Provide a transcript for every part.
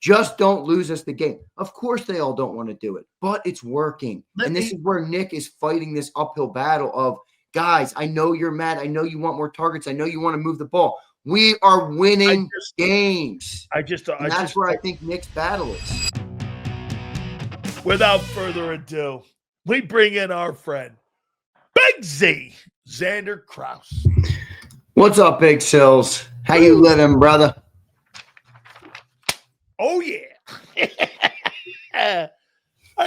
Just don't lose us the game. Of course they all don't want to do it, but it's working. And this is where Nick is fighting this uphill battle of, guys, I know you're mad. I know you want more targets. I know you want to move the ball. We are winning games. That's where I think Nick's battle is. Without further ado, we bring in our friend, Big Z, Zander Krause. What's up, Big Silz? How you living, brother? Oh, yeah. Hey,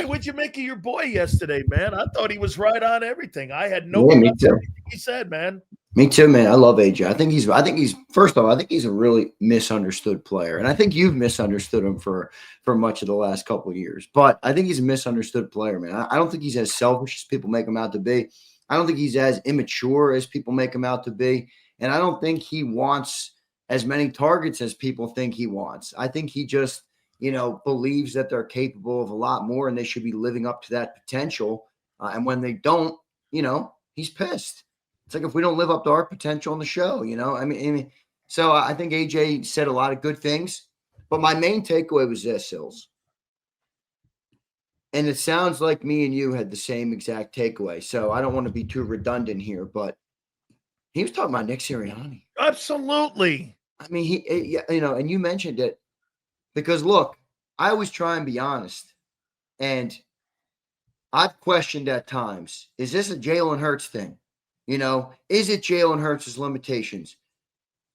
what'd you make of your boy yesterday, man? I thought he was right on everything. I had no me too. He said, man. Me too, man. I love AJ. I think he's first of all, I think he's a really misunderstood player. And I think you've misunderstood him for much of the last couple of years. But I think he's a misunderstood player, man. I don't think he's as selfish as people make him out to be. I don't think he's as immature as people make him out to be. And I don't think he wants as many targets as people think he wants. I think he just, believes that they're capable of a lot more and they should be living up to that potential. And when they don't, he's pissed. It's like if we don't live up to our potential on the show, so I think AJ said a lot of good things. But my main takeaway was this, Silz. And it sounds like me and you had the same exact takeaway. So I don't want to be too redundant here, but he was talking about Nick Sirianni. Absolutely. I mean, and you mentioned it because, look, I always try and be honest. And I've questioned at times, is this a Jalen Hurts thing? Is it Jalen Hurts' limitations?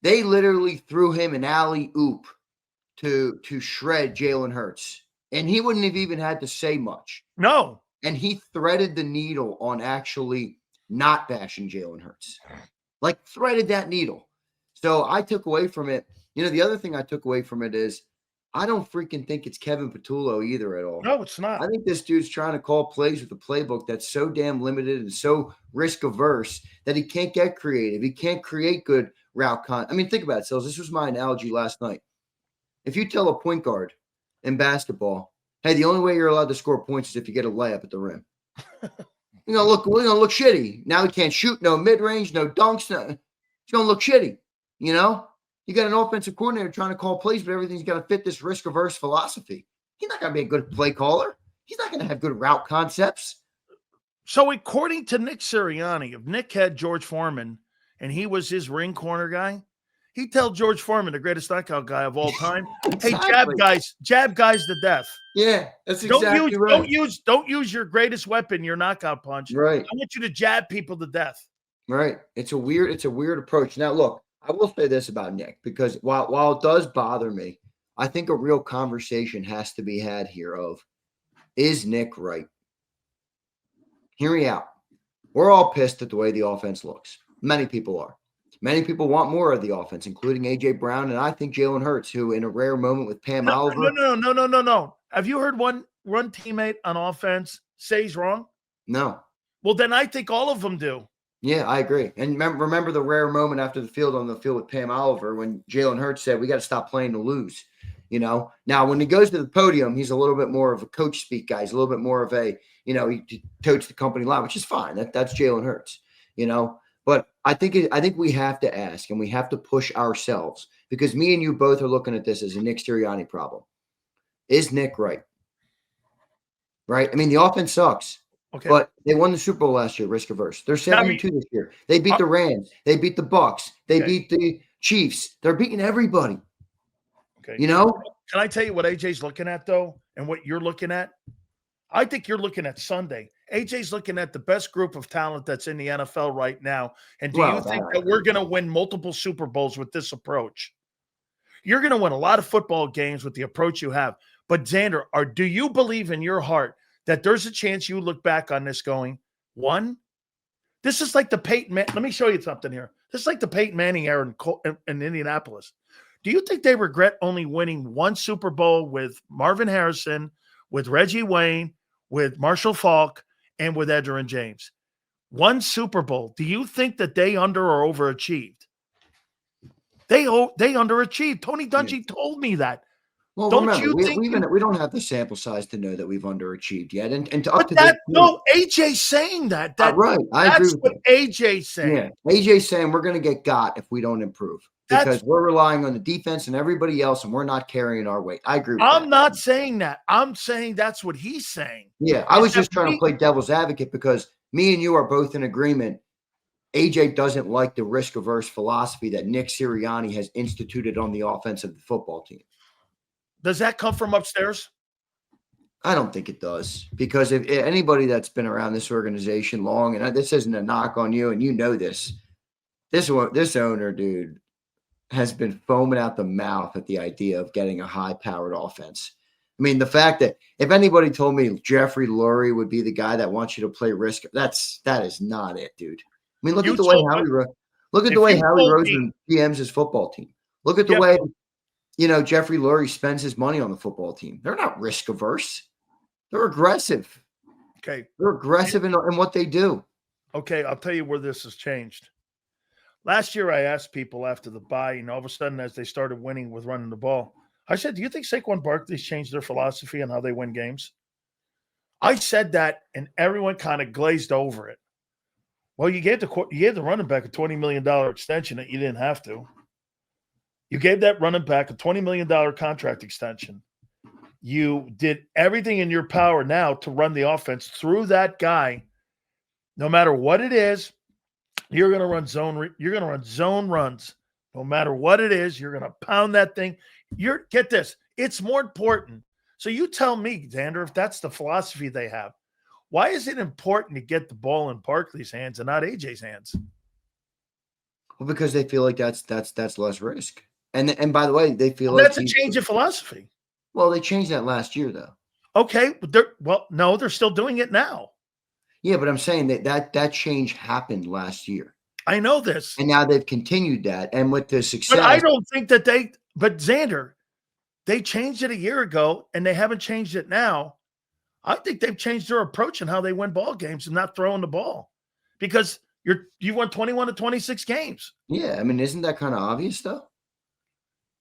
They literally threw him an alley-oop to shred Jalen Hurts. And he wouldn't have even had to say much. No. And he threaded the needle on actually not bashing Jalen Hurts. Like, threaded that needle. So I took away from it. The other thing I took away from it is I don't freaking think it's Kevin Patullo either at all. No, it's not. I think this dude's trying to call plays with a playbook that's so damn limited and so risk-averse that he can't get creative. He can't create good route content. I mean, think about it, Silz. This was my analogy last night. If you tell a point guard in basketball, hey, the only way you're allowed to score points is if you get a layup at the rim. We're gonna look shitty. Now he can't shoot, no mid-range, no dunks. It's gonna look shitty. You got an offensive coordinator trying to call plays, but everything's got to fit this risk-averse philosophy. He's not going to be a good play caller. He's not going to have good route concepts. So according to Nick Sirianni, if Nick had George Foreman and he was his ring corner guy, he'd tell George Foreman, the greatest knockout guy of all time, exactly. Hey, jab guys to death. Yeah, that's exactly right. Don't use your greatest weapon, your knockout punch. Right. I want you to jab people to death. Right. It's a weird approach. Now, look, I will say this about Nick, because while it does bother me, I think a real conversation has to be had here of, is Nick right? Hear me out. We're all pissed at the way the offense looks. Many people are. Many people want more of the offense, including A.J. Brown, and I think Jalen Hurts, who in a rare moment with Pam Oliver. No. Have you heard one teammate on offense say he's wrong? No. Well, then I think all of them do. Yeah, I agree. And remember the rare moment after the field on the field with Pam Oliver when Jalen Hurts said, we got to stop playing to lose. Now when he goes to the podium, he's a little bit more of a coach speak guy. He's a little bit more of a, he totes the company line, which is fine. That's Jalen Hurts, But I think we have to ask and we have to push ourselves, because me and you both are looking at this as a Nick Sirianni problem. Is Nick right? Right? I mean, the offense sucks. Okay. But they won the Super Bowl last year, risk-averse. They're 7-2 this year. They beat the Rams. They beat the Bucs. They beat the Chiefs. They're beating everybody. Okay. Can I tell you what AJ's looking at, though, and what you're looking at? I think you're looking at Sunday. AJ's looking at the best group of talent that's in the NFL right now. And do you think that we're going to win multiple Super Bowls with this approach? You're going to win a lot of football games with the approach you have. But, Zander, do you believe in your heart that there's a chance you look back on this going, one, this is like the Peyton Manning. Let me show you something here. This is like the Peyton Manning era in Indianapolis. Do you think they regret only winning one Super Bowl with Marvin Harrison, with Reggie Wayne, with Marshall Faulk, and with Edgerrin James? One Super Bowl. Do you think that they under or overachieved? They underachieved. Tony Dungy told me that. Well, Don't remember, you think we don't have the sample size to know that we've underachieved yet. And up but to that this no, AJ's saying that. right. I agree That's with what that. AJ's saying. Yeah. AJ's saying we're going to get got if we don't improve because we're relying on the defense and everybody else, and we're not carrying our weight. I agree with that. I'm not saying that. I'm saying that's what he's saying. Yeah. I was just trying to play devil's advocate because me and you are both in agreement. AJ doesn't like the risk-averse philosophy that Nick Sirianni has instituted on the offense of the football team. Does that come from upstairs? I don't think it does because if anybody that's been around this organization long, and this isn't a knock on you, and you know this owner, dude, has been foaming out the mouth at the idea of getting a high-powered offense. I mean, the fact that if anybody told me Jeffrey Lurie would be the guy that wants you to play risk, that is not it, dude. I mean, look at the way Howie Roseman PMs his football team. Look at the way, Jeffrey Lurie spends his money on the football team. They're not risk averse. They're aggressive. Okay. They're aggressive in what they do. Okay, I'll tell you where this has changed. Last year, I asked people after the bye, and all of a sudden, as they started winning with running the ball, I said, do you think Saquon Barkley's changed their philosophy on how they win games? I said that, and everyone kind of glazed over it. Well, you gave the running back a $20 million extension that you didn't have to. You gave that running back a $20 million contract extension. You did everything in your power now to run the offense through that guy. No matter what it is, you're going to run zone runs. No matter what it is, you're going to pound that thing. Get this. It's more important. So you tell me, Zander, if that's the philosophy they have. Why is it important to get the ball in Barkley's hands and not AJ's hands? Well, because they feel like that's less risk. And by the way, they feel that's a change of philosophy. Well, they changed that last year, though. Okay, no, they're still doing it now. Yeah, but I'm saying that change happened last year. I know this, and now they've continued that, and with the success. But I don't think that But Zander, they changed it a year ago, and they haven't changed it now. I think they've changed their approach and how they win ball games and not throwing the ball, because you won 21 to 26 games. Yeah, I mean, isn't that kind of obvious, though?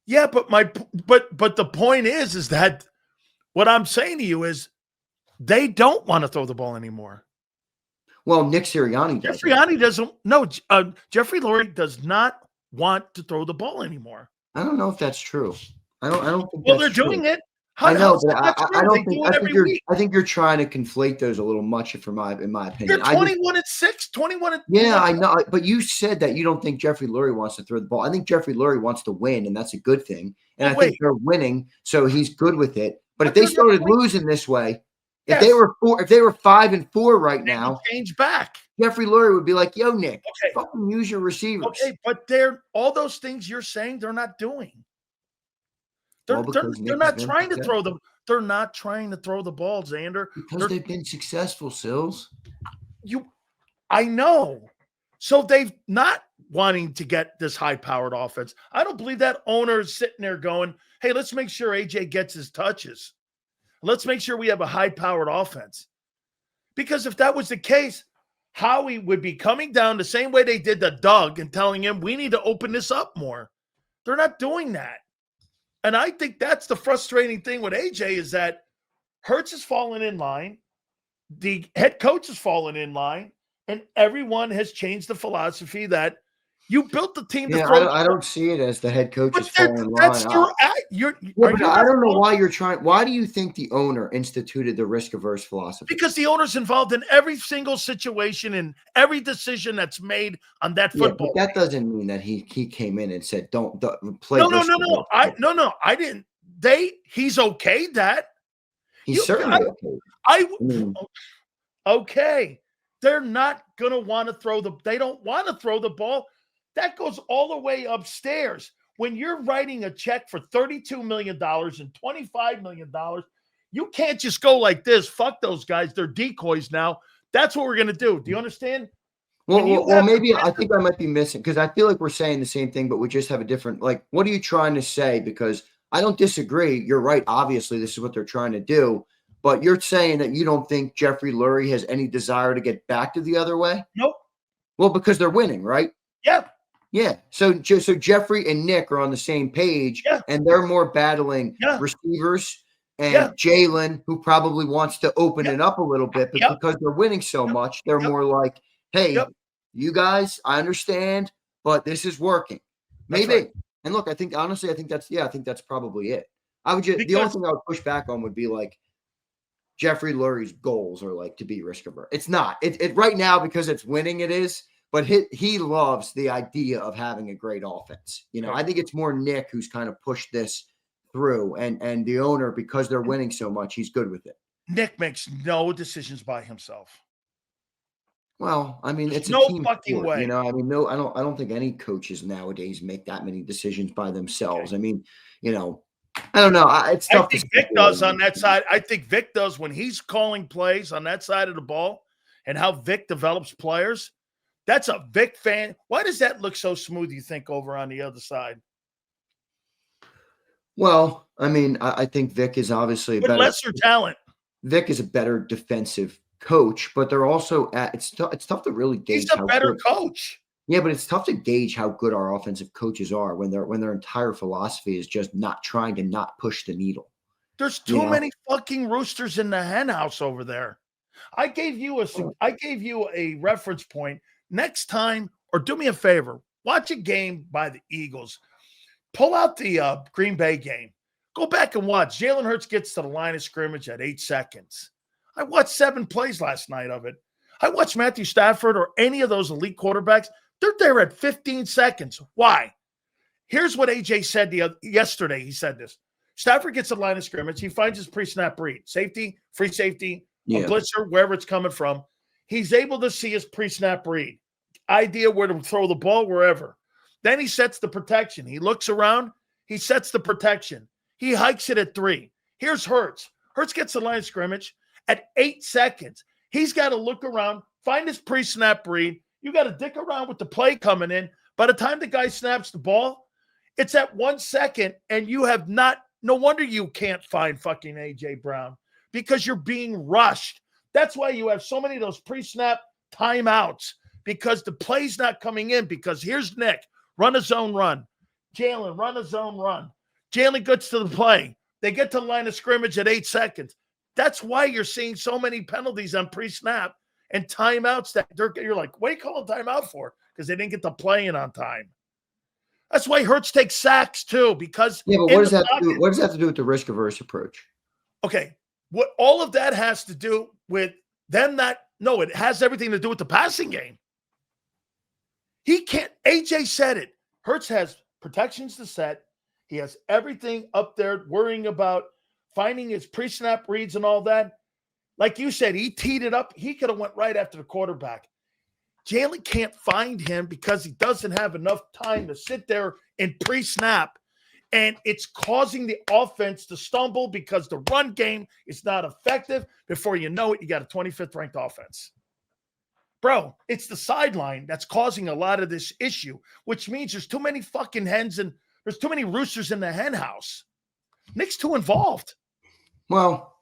Yeah, but the point is that what I'm saying to you is they don't want to throw the ball anymore. Well, Nick Sirianni does. Jeffrey Lurie does not want to throw the ball anymore. I don't know if that's true. I don't think. Well, they're doing it. I know, but I don't think. I think you're trying to conflate those a little much, in my opinion. You're 21-6, 21. Yeah, I know, but you said that you don't think Jeffrey Lurie wants to throw the ball. I think Jeffrey Lurie wants to win, and that's a good thing. And I think they're winning, so he's good with it. But if they started losing this way, if they were 5-4 right now, change back. Jeffrey Lurie would be like, "Yo, Nick, fucking use your receivers." Okay, but all those things you're saying they're not doing. They're not trying to throw them. They're not trying to throw the ball, Zander. Because they've been successful, Silz. I know. So they've not wanting to get this high-powered offense. I don't believe that owner is sitting there going, hey, let's make sure AJ gets his touches. Let's make sure we have a high-powered offense. Because if that was the case, Howie would be coming down the same way they did to Doug and telling him, we need to open this up more. They're not doing that. And I think that's the frustrating thing with AJ is that Hurts has fallen in line. The head coach has fallen in line. And everyone has changed the philosophy that you built the team to throw. I don't see it as the head coach is falling in line. I don't know why you're trying. Why do you think the owner instituted the risk-averse philosophy? Because the owner's involved in every single situation and every decision that's made on that football. But that doesn't mean that he came in and said, don't play. No. I didn't. He's okayed that. He's certainly okay. Okay. They're not going to want to they don't want to throw the ball. That goes all the way upstairs. When you're writing a check for $32 million and $25 million, you can't just go like this. Fuck those guys. They're decoys now. That's what we're going to do. Do you understand? Well, maybe I think I might be missing because I feel like we're saying the same thing, but we just have a different, what are you trying to say? Because I don't disagree. You're right. Obviously, this is what they're trying to do. But you're saying that you don't think Jeffrey Lurie has any desire to get back to the other way? Nope. Well, because they're winning, right? Yeah. Yeah. So Jeffrey and Nick are on the same page, and they're more battling receivers and Jalen, who probably wants to open it up a little bit, but because they're winning so much, they're more like, hey, you guys, I understand, but this is working. Maybe. Right. And look, I think that's probably it. The only thing I would push back on would be like Jeffrey Lurie's goals are like to be risk-averse. It's not. It right now, because it's winning, it is. But he loves the idea of having a great offense. I think it's more Nick who's kind of pushed this through, and the owner, because they're winning so much, he's good with it. Nick makes no decisions by himself. Well, I mean, it's no a team fucking sport, way. I mean, no, I don't think any coaches nowadays make that many decisions by themselves. Okay. I mean, I don't know. It's tough. I think Vic does on that side. I think Vic does when he's calling plays on that side of the ball, and how Vic develops players. That's a Vic fan. Why does that look so smooth, you think, over on the other side? Well, I mean, I think Vic is obviously with lesser talent. Vic is a better defensive coach, but they're also it's tough to really gauge. He's a better coach. Yeah, but it's tough to gauge how good our offensive coaches are when their entire philosophy is just not trying to not push the needle. There's too many fucking roosters in the hen house over there. I gave you a reference point. Next time, or do me a favor, watch a game by the Eagles. Pull out the Green Bay game. Go back and watch. Jalen Hurts gets to the line of scrimmage at 8 seconds. I watched 7 plays last night of it. I watched Matthew Stafford or any of those elite quarterbacks. They're there at 15 seconds. Why? Here's what AJ said yesterday. He said this. Stafford gets to the line of scrimmage. He finds his pre-snap read. Safety, free safety, a blitzer, wherever it's coming from. He's able to see his pre-snap read. Idea where to throw the ball, wherever. Then he sets the protection. He looks around. He sets the protection. He hikes it at 3. Here's Hurts. Hurts gets the line of scrimmage at 8 seconds. He's got to look around, find his pre-snap read. You got to dick around with the play coming in. By the time the guy snaps the ball, it's at 1 second, and you have not – no wonder you can't find fucking A.J. Brown, because you're being rushed. That's why you have so many of those pre-snap timeouts, because the play's not coming in, because here's Nick. Run a zone run. Jalen, run a zone run. Jalen gets to the play. They get to the line of scrimmage at 8 seconds. That's why you're seeing so many penalties on pre-snap and timeouts that you're like, what are you calling timeout for? Because they didn't get the play in on time. That's why Hurts takes sacks too, because but what does that do? What does that have to do with the risk-averse approach? Okay, what all of that has to do with them it has everything to do with the passing game. He can't. AJ said it. Hurts has protections to set. He has everything up there, worrying about finding his pre-snap reads and all that. Like you said, he teed it up. He could have went right after the quarterback. Jalen can't find him because he doesn't have enough time to sit there and pre-snap. And it's causing the offense to stumble because the run game is not effective. Before you know it, you got a 25th ranked offense. Bro, it's the sideline that's causing a lot of this issue, which means there's too many fucking hens and there's too many roosters in the hen house. Nick's too involved. Well,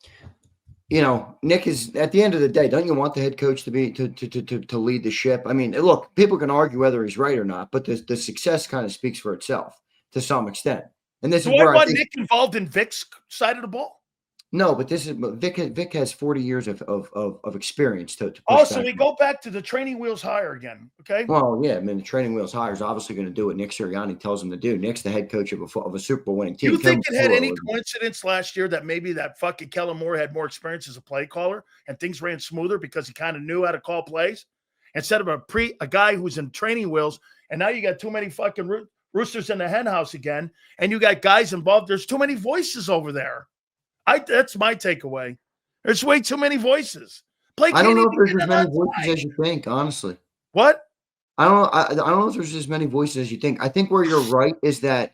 Nick is, at the end of the day, don't you want the head coach to be to lead the ship? I mean, look, people can argue whether he's right or not, but the success kind of speaks for itself to some extent. And this is where I think Nick involved in Vic's side of the ball. No, but Vic has 40 years of experience to so we go back to the training wheels higher again. Okay. Well, yeah, I mean the training wheels higher is obviously going to do what Nick Sirianni tells him to do. Nick's the head coach of a Super Bowl winning team. Do you think it had any coincidence last year that maybe that fucking Kellen Moore had more experience as a play caller and things ran smoother because he kind of knew how to call plays instead of a guy who's in training wheels, and now you got too many fucking roosters in the hen house again, and you got guys involved. There's too many voices over there. That's my takeaway. There's way too many voices. I don't know if there's as many voices as you think, honestly. What? I don't know if there's as many voices as you think. I think where you're right is that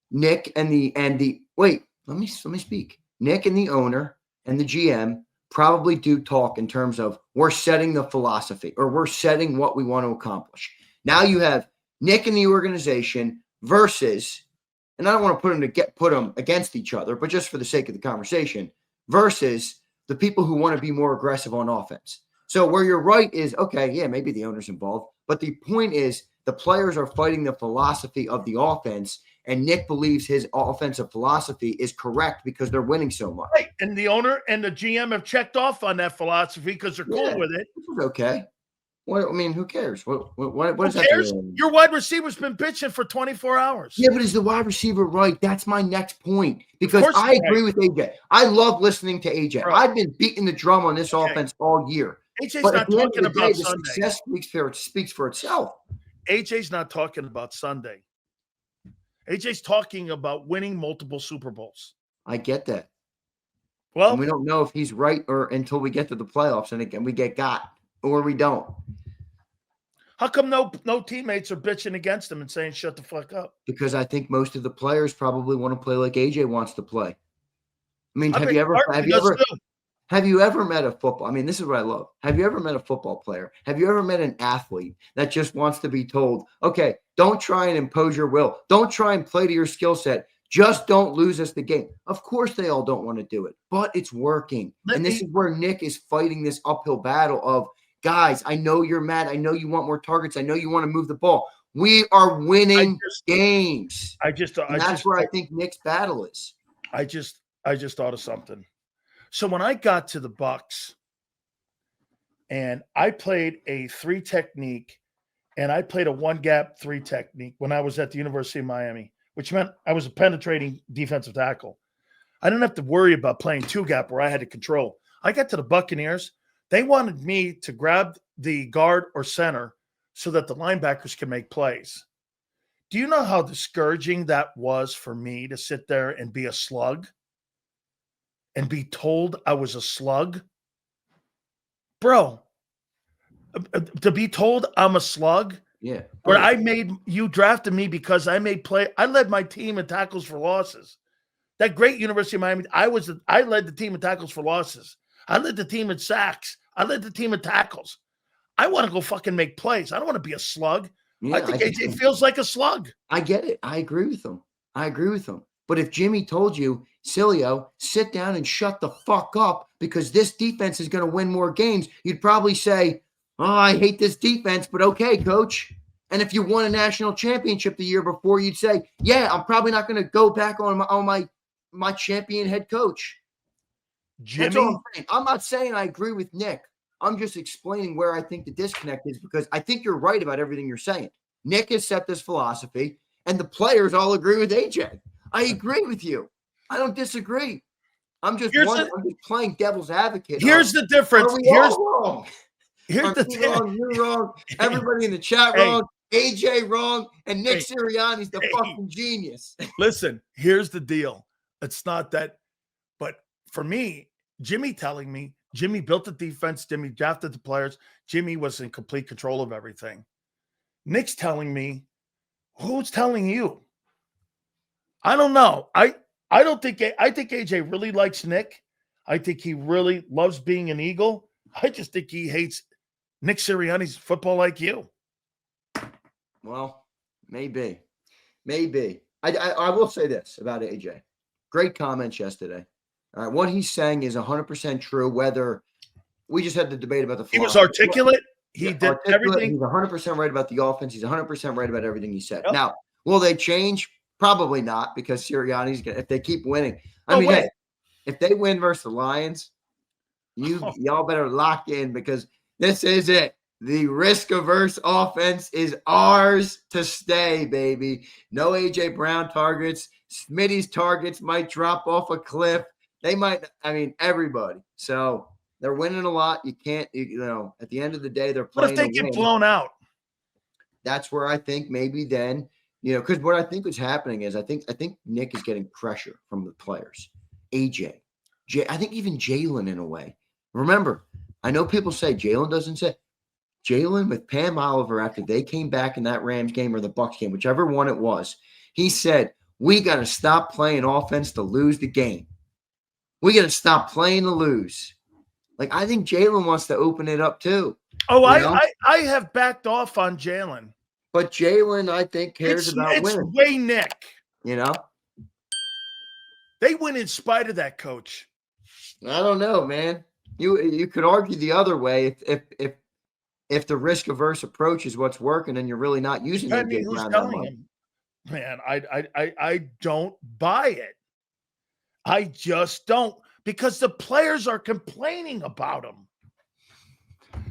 Nick and the wait, let me speak. Nick and the owner and the GM probably do talk in terms of we're setting the philosophy or we're setting what we want to accomplish. Now you have Nick and the organization versus, and I don't want to put them against each other, but just for the sake of the conversation, versus the people who want to be more aggressive on offense. So where you're right is, okay, yeah, maybe the owner's involved, but the point is The players are fighting the philosophy of the offense, and Nick believes his offensive philosophy is correct because they're winning so much. Right. And the owner and the GM have checked off on that philosophy because they're cool with it. Which is okay. Well, I mean, who cares? What Who cares? Your wide receiver's been pitching for 24 hours. Yeah, but is the wide receiver right? That's my next point. Because I agree with AJ. I love listening to AJ. Bro. I've been beating the drum on this offense all year. AJ's not talking about Sunday. The success speaks for itself. AJ's not talking about Sunday. AJ's talking about winning multiple Super Bowls. I get that. Well, and we don't know if he's right or until we get to the playoffs and again we get got or we don't. How come no teammates are bitching against him and saying shut the fuck up? Because I think most of the players probably want to play like AJ wants to play. I mean, have you ever met a football? I mean, this is what I love. Have you ever met a football player? Have you ever met an athlete that just wants to be told, okay, don't try and impose your will. Don't try and play to your skill set. Just don't lose us the game. Of course, they all don't want to do it, but it's working. And this is where Nick is fighting this uphill battle of, guys, I know you're mad. I know you want more targets. I know you want to move the ball. We are winning games. That's where I think Nick's battle is. I just thought of something. So when I got to the Bucs and I played a 3 technique and I played a 1-gap 3 technique when I was at the University of Miami, which meant I was a penetrating defensive tackle. I didn't have to worry about playing 2-gap where I had to control. I got to the Buccaneers. They wanted me to grab the guard or center so that the linebackers can make plays. Do you know how discouraging that was for me to sit there and be a slug and be told I was a slug? Bro, to be told I'm a slug? Yeah. Where you drafted me because I made play. I led my team in tackles for losses. That great University of Miami, I led the team in tackles for losses. I led the team in sacks. I led the team in tackles. I want to go fucking make plays. I don't want to be a slug. Yeah, I think AJ feels like a slug. I get it. I agree with him. But if Jimmy told you, Sileo, sit down and shut the fuck up because this defense is going to win more games, you'd probably say, oh, I hate this defense, but okay, coach. And if you won a national championship the year before, you'd say, yeah, I'm probably not going to go back on my champion head coach. Jimmy? That's all I'm saying. I'm not saying I agree with Nick. I'm just explaining where I think the disconnect is because I think you're right about everything you're saying. Nick has set this philosophy, and the players all agree with AJ. I agree with you. I don't disagree. I'm just playing devil's advocate. Here's the difference. Here's the wrong. You're wrong. Everybody in the chat wrong. AJ wrong. And Nick Sirianni's the fucking genius. Listen, here's the deal. It's not that, but for me, Jimmy telling me, Jimmy built the defense, Jimmy drafted the players, Jimmy was in complete control of everything. Nick's telling me, who's telling you? I don't know. I think AJ really likes Nick. I think he really loves being an Eagle. I just think he hates Nick Sirianni's football IQ. Well, maybe. I will say this about AJ. Great comments yesterday. All right, what he's saying is 100% true. Whether we just had the debate about the he was articulate. He did everything. He's 100% right about the offense. He's 100% right about everything he said. Yep. Now, will they change? Probably not, because Sirianni's if they keep winning. Hey, if they win versus the Lions, y'all better lock in because this is it. The risk-averse offense is ours to stay, baby. No A.J. Brown targets. Smitty's targets might drop off a cliff. They might, everybody. So they're winning a lot. You can't, at the end of the day, they're playing. What if they get blown out? That's where I think maybe then, because what I think is happening is I think Nick is getting pressure from the players. AJ, I think even Jalen in a way. Remember, I know people say Jalen doesn't say. Jalen with Pam Oliver after they came back in that Rams game or the Bucs game, whichever one it was, he said, we got to stop playing offense to lose the game. We got to stop playing to lose. Like, I think Jalen wants to open it up too. Oh, I have backed off on Jalen. But Jalen, I think, cares about winning. It's way Nick. They win in spite of that coach. I don't know, man. You could argue the other way if if the risk-averse approach is what's working and you're really not using I AJ mean, who's Brown that telling much. him? Man, I don't buy it. I just don't, because the players are complaining about him.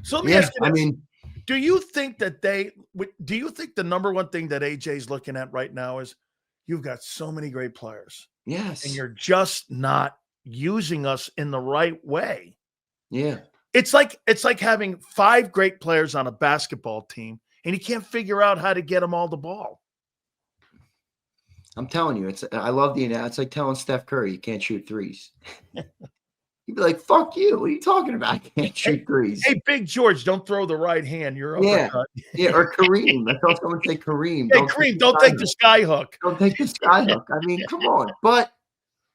So let me ask you this. Do you think the number one thing that AJ's looking at right now is you've got so many great players? Yes. And you're just not using us in the right way. Yeah. It's like having 5 great players on a basketball team and you can't figure out how to get them all the ball. I'm telling you, I love it's like telling Steph Curry you can't shoot threes. You'd be like, fuck you. What are you talking about? I can't shoot threes. Hey, Big George, don't throw the right hand. You're uppercut. Yeah, or Kareem. I saw someone say Kareem. Hey, Kareem, don't take the sky hook. Don't take the sky hook. I mean, come on. But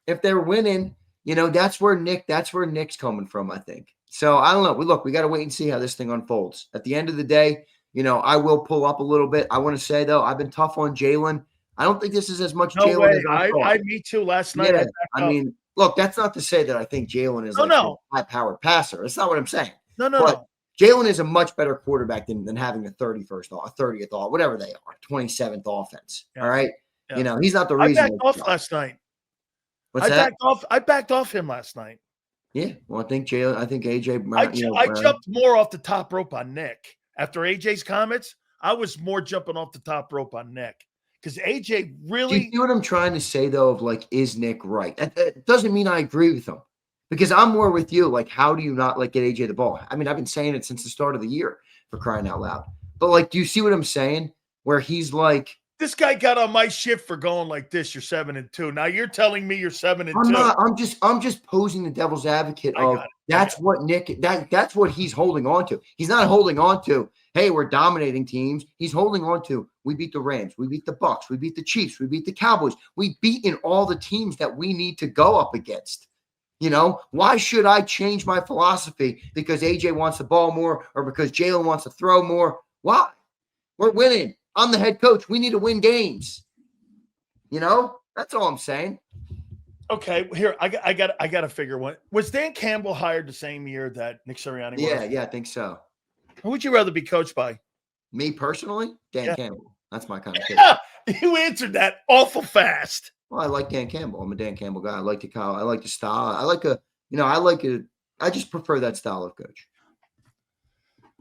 if they're winning, that's where Nick's coming from, I think. So I don't know. We got to wait and see how this thing unfolds. At the end of the day, I will pull up a little bit. I want to say, though, I've been tough on Jalen. I don't think this is as much Jalen as I thought. Me too. Last night, I mean, look, that's not to say that I think Jalen is a high-powered passer. That's not what I'm saying. No. Jalen is a much better quarterback than having a 30th all, whatever they are, 27th offense. Yeah. All right, he's not the reason. I backed off last night. What's that? I backed off him last night. Yeah, well, I think AJ. I jumped more off the top rope on Nick after AJ's comments. I was more jumping off the top rope on Nick. Because AJ really. Do you see what I'm trying to say, though, of is Nick right? That doesn't mean I agree with him. Because I'm more with you. How do you not get AJ the ball? I mean, I've been saying it since the start of the year, for crying out loud. But do you see what I'm saying? Where he's this guy got on my shit for going like this. You're 7-2. Now you're telling me you're 7-2. I'm not. I'm just posing the devil's advocate of that's what Nick. That's what he's holding on to. He's not holding on to, hey, we're dominating teams. He's holding on to, we beat the Rams, we beat the Bucks, we beat the Chiefs, we beat the Cowboys. We beat in all the teams that we need to go up against. Why should I change my philosophy because AJ wants the ball more or because Jalen wants to throw more? Why? We're winning. I'm the head coach. We need to win games. That's all I'm saying. Okay, here I got to figure one. Was Dan Campbell hired the same year that Nick Sirianni was? Yeah, I think so. Who would you rather be coached by? Me personally, Dan Campbell. That's my kind of kid. Yeah, you answered that awful fast. Well, I like Dan Campbell. I'm a Dan Campbell guy. I like the style. I just prefer that style of coach.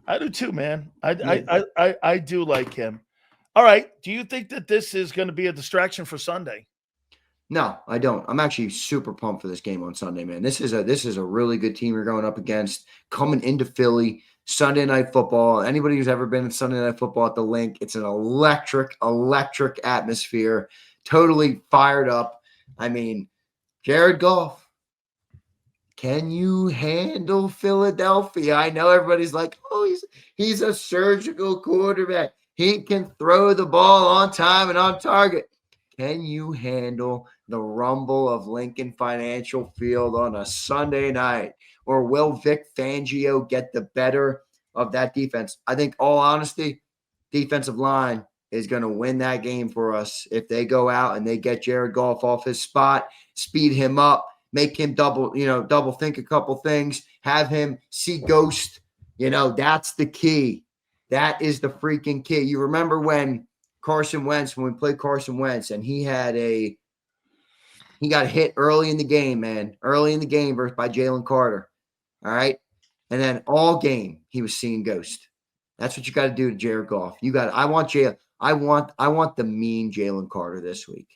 I do too, man. I do like him. All right. Do you think that this is going to be a distraction for Sunday? No, I don't. I'm actually super pumped for this game on Sunday, man. This is a really good team you're going up against coming into Philly. Sunday Night Football. Anybody who's ever been in Sunday Night Football at the Link, it's an electric atmosphere. Totally fired up. I mean, Jared Goff, can you handle Philadelphia? I know everybody's like, oh, he's a surgical quarterback. He can throw the ball on time and on target. Can you handle the rumble of Lincoln Financial Field on a Sunday night? Or will Vic Fangio get the better of that defense? I think, all honesty, defensive line is going to win that game for us if they go out and they get Jared Goff off his spot, speed him up, make him double think a couple things, have him see ghost. That's the key. That is the freaking key. You remember when we played Carson Wentz, and he got hit early in the game, man. Early in the game by Jalen Carter. All right. And then all game he was seeing ghost. That's what you got to do to Jared Goff. I want the mean Jalen Carter this week.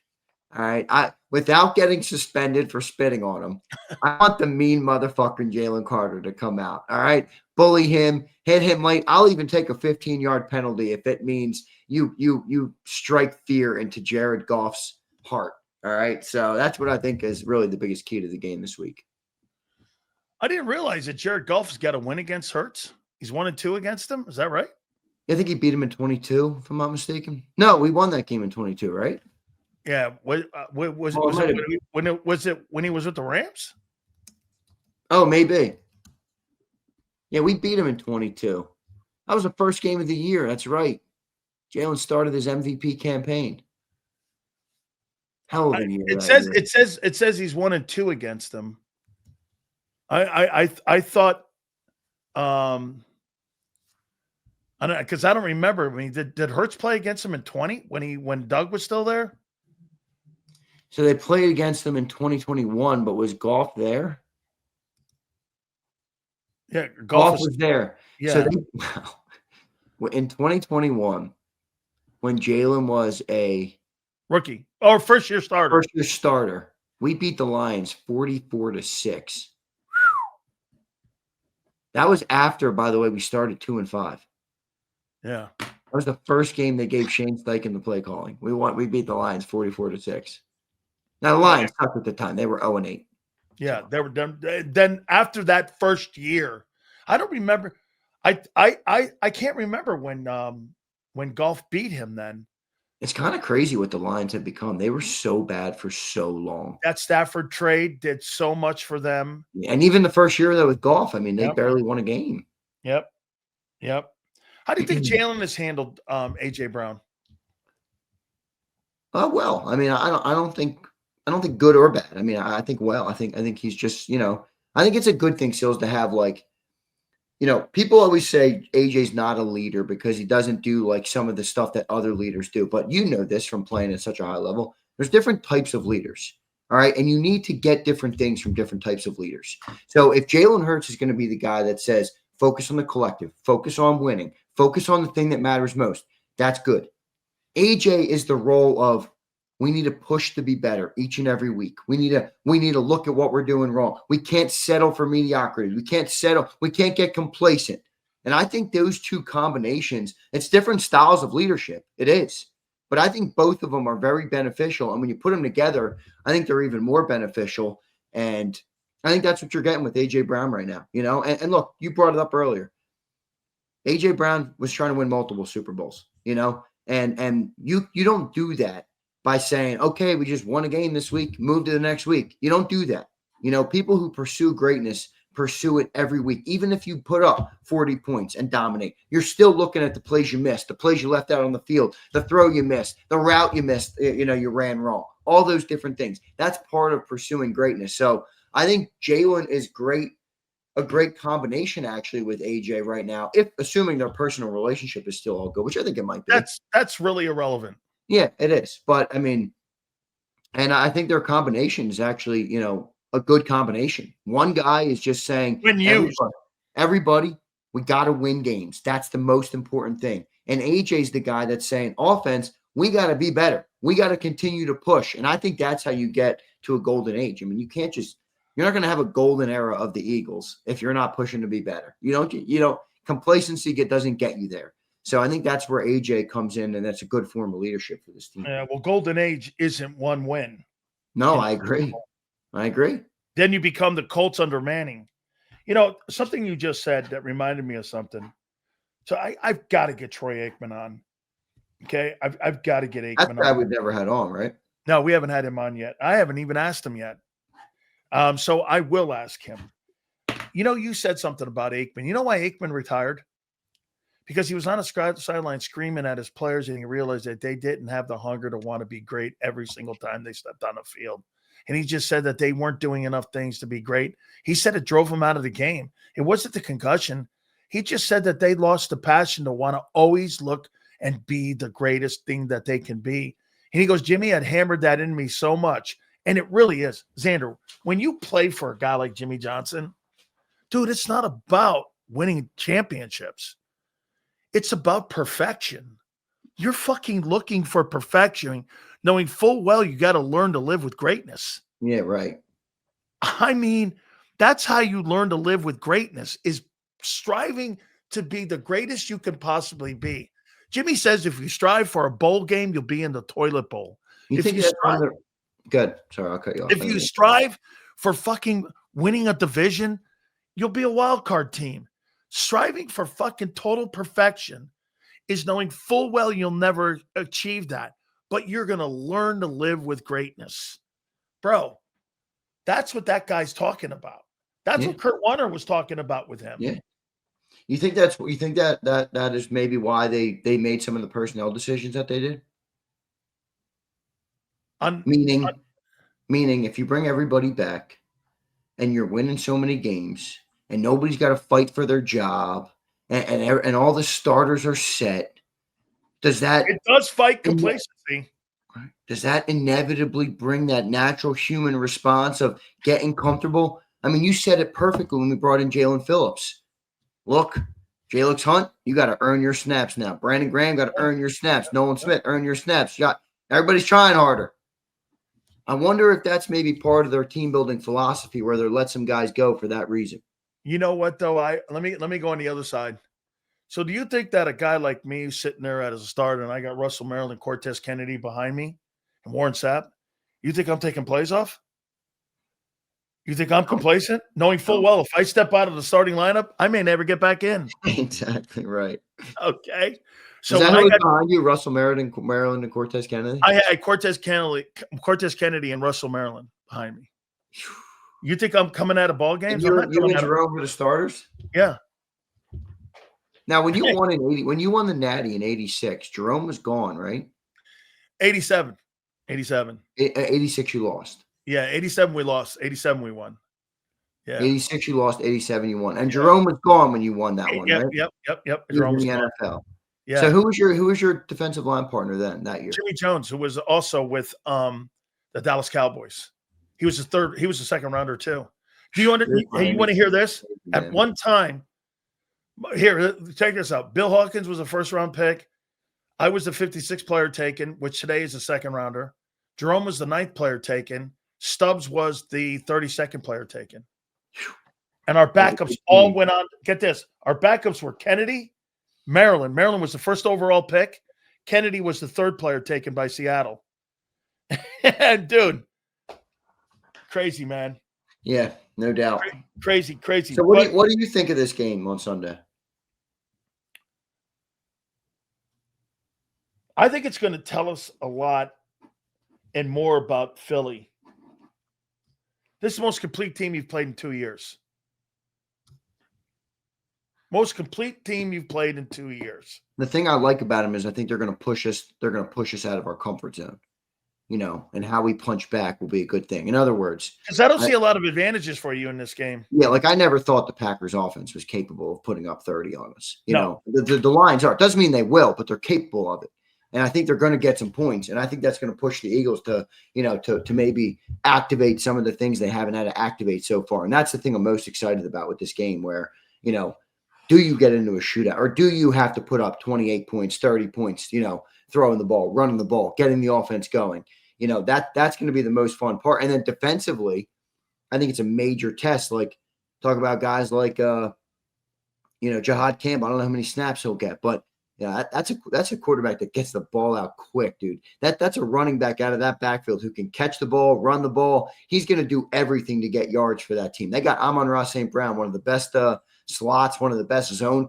All right. Without getting suspended for spitting on him, I want the mean motherfucking Jalen Carter to come out. All right. Bully him, hit him late. I'll even take a 15-yard penalty if it means you strike fear into Jared Goff's heart. All right. So that's what I think is really the biggest key to the game this week. I didn't realize that Jared Goff's got a win against Hurts. He's 1-2 against him. Is that right? I think he beat him in 22, if I'm not mistaken. No, we won that game in 22, right? Yeah. Was it when he was with the Rams? Oh, maybe. Yeah, we beat him in 22. That was the first game of the year. That's right. Jalen started his MVP campaign. Hell of a year. It says he's 1-2 against them. I thought Because I don't remember. I mean, did Hurts play against him in 20 when Doug was still there? So they played against them in 2021, but was Goff there? Yeah, Goff was there. Yeah. So in 2021, when Jalen was a rookie or first-year starter, we beat the Lions 44-6. That was after, by the way, we started 2-5. Yeah. That was the first game they gave Shane Steichen the play calling. We beat the Lions 44-6. Now the Lions sucked at the time. They were 0-8. Yeah, they were done. Then after that first year, I don't remember. I can't remember when Goff beat him then. It's kind of crazy what the Lions have become. They were so bad for so long. That Stafford trade did so much for them. And even the first year though with Goff, I mean, they barely won a game. Yep. How do you think Jalen has handled AJ Brown? Well, I mean, I don't think good or bad. I mean, I think well. I think he's just, I think it's a good thing, Silz, to have people always say AJ's not a leader because he doesn't do like some of the stuff that other leaders do. But you know this from playing at such a high level. There's different types of leaders. All right. And you need to get different things from different types of leaders. So if Jalen Hurts is going to be the guy that says, focus on the collective, focus on winning, focus on the thing that matters most, that's good. AJ is the role of, we need to push to be better each and every week. We need to look at what we're doing wrong. We can't settle for mediocrity. We can't get complacent. And I think those two combinations, it's different styles of leadership. It is. But I think both of them are very beneficial. And when you put them together, I think they're even more beneficial. And I think that's what you're getting with AJ Brown right now. And look, you brought it up earlier. AJ Brown was trying to win multiple Super Bowls, and you don't do that by saying, okay, we just won a game this week, move to the next week. You don't do that. People who pursue greatness pursue it every week. Even if you put up 40 points and dominate, you're still looking at the plays you missed, the plays you left out on the field, the throw you missed, the route you missed, you ran wrong, all those different things. That's part of pursuing greatness. So I think Jalen is a great combination actually with AJ right now, if assuming their personal relationship is still all good, which I think it might be. That's really irrelevant. Yeah, it is. But I mean, and I think their combination is actually, a good combination. One guy is just saying, everybody, we got to win games. That's the most important thing. And AJ's the guy that's saying, offense, we got to be better. We got to continue to push. And I think that's how you get to a golden age. I mean, you're not going to have a golden era of the Eagles if you're not pushing to be better. Complacency doesn't get you there. So I think that's where AJ comes in, and that's a good form of leadership for this team. Yeah, well, golden age isn't one win. No, I agree. Then you become the Colts under Manning. Something you just said that reminded me of something. So I've got to get Troy Aikman on. Okay, I've got to get Aikman on. That guy we've never had on, right? No, we haven't had him on yet. I haven't even asked him yet. So I will ask him. You said something about Aikman. You know why Aikman retired? Because he was on a sideline screaming at his players, and he realized that they didn't have the hunger to want to be great every single time they stepped on the field. And he just said that they weren't doing enough things to be great. He said it drove him out of the game. It wasn't the concussion. He just said that they lost the passion to want to always look and be the greatest thing that they can be. And he goes, Jimmy had hammered that in me so much. And it really is. Zander, when you play for a guy like Jimmy Johnson, dude, it's not about winning championships. It's about perfection. You're fucking looking for perfection, knowing full well you got to learn to live with greatness. Yeah, right. I mean, that's how you learn to live with greatness, is striving to be the greatest you can possibly be. Jimmy says if you strive for a bowl game, you'll be in the toilet bowl. Good. Sorry, I'll cut you off. If you strive for fucking winning a division, you'll be a wild card team. Striving for fucking total perfection is knowing full well you'll never achieve that, but you're going to learn to live with greatness. Bro, that's what that guy's talking about. That's what Kurt Warner was talking about with him. Yeah. You think that is maybe why they made some of the personnel decisions that they did? Meaning if you bring everybody back and you're winning so many games and nobody's got to fight for their job and all the starters are set, it does fight complacency. Does that inevitably bring that natural human response of getting comfortable? I mean, you said it perfectly when we brought in Jalen Phillips. Look, Jalix Hunt, you got to earn your snaps now. Brandon Graham got to earn your snaps. Nolan Smith, earn your snaps. Everybody's trying harder. I wonder if that's maybe part of their team building philosophy where they let some guys go for that reason. You know what though? Let me go on the other side. So do you think that a guy like me who's sitting there as a starter and I got Russell Maryland, Cortez Kennedy behind me and Warren Sapp, you think I'm taking plays off? You think I'm complacent? Knowing full well if I step out of the starting lineup, I may never get back in. Exactly right. Okay. So is that who behind you, Russell Maryland and Cortez Kennedy? I had Cortez Kennedy and Russell Maryland behind me. You think I'm coming out of ball games? You and Jerome were the starters? Yeah. Now, when you won the Natty in 86, Jerome was gone, right? 87. 86 you lost. Yeah, 87 we lost. 87 we won. Yeah. 86 you lost, 87 you won. And Jerome was gone when you won that one, right? Yep. Jerome was in the NFL. Yeah. So who was your defensive line partner then that year? Jimmy Jones, who was also with the Dallas Cowboys. He was the second rounder too. Do you want to hear this? At one time, here, check this out. Bill Hawkins was a first round pick. I was the 56th player taken, which today is a second rounder. Jerome was the 9th player taken. Stubbs was the 32nd player taken. And our backups all went on. Get this. Our backups were Kennedy, Maryland. Maryland was the first overall pick. Kennedy was the 3rd player taken by Seattle. And dude, crazy, man. Yeah, no doubt. Crazy. So what do you think of this game on Sunday? I think it's going to tell us a lot and more about Philly. This is the most complete team you've played in 2 years. Most complete team you've played in 2 years. The thing I like about them is I think they're going to push us. They're going to push us out of our comfort zone, and how we punch back will be a good thing. In other words, because I don't see a lot of advantages for you in this game. Yeah, like I never thought the Packers offense was capable of putting up 30 on us. The lines are. It doesn't mean they will, but they're capable of it. And I think they're going to get some points. And I think that's going to push the Eagles to maybe activate some of the things they haven't had to activate so far. And that's the thing I'm most excited about with this game where, do you get into a shootout or do you have to put up 28 points, 30 points, throwing the ball, running the ball, getting the offense going? That's going to be the most fun part. And then defensively, I think it's a major test. Like talk about guys like, Jahad Campbell. I don't know how many snaps he'll get, but that's a quarterback that gets the ball out quick, dude. That's a running back out of that backfield who can catch the ball, run the ball. He's going to do everything to get yards for that team. They got Amon-Ra St. Brown, one of the best slots, one of the best zone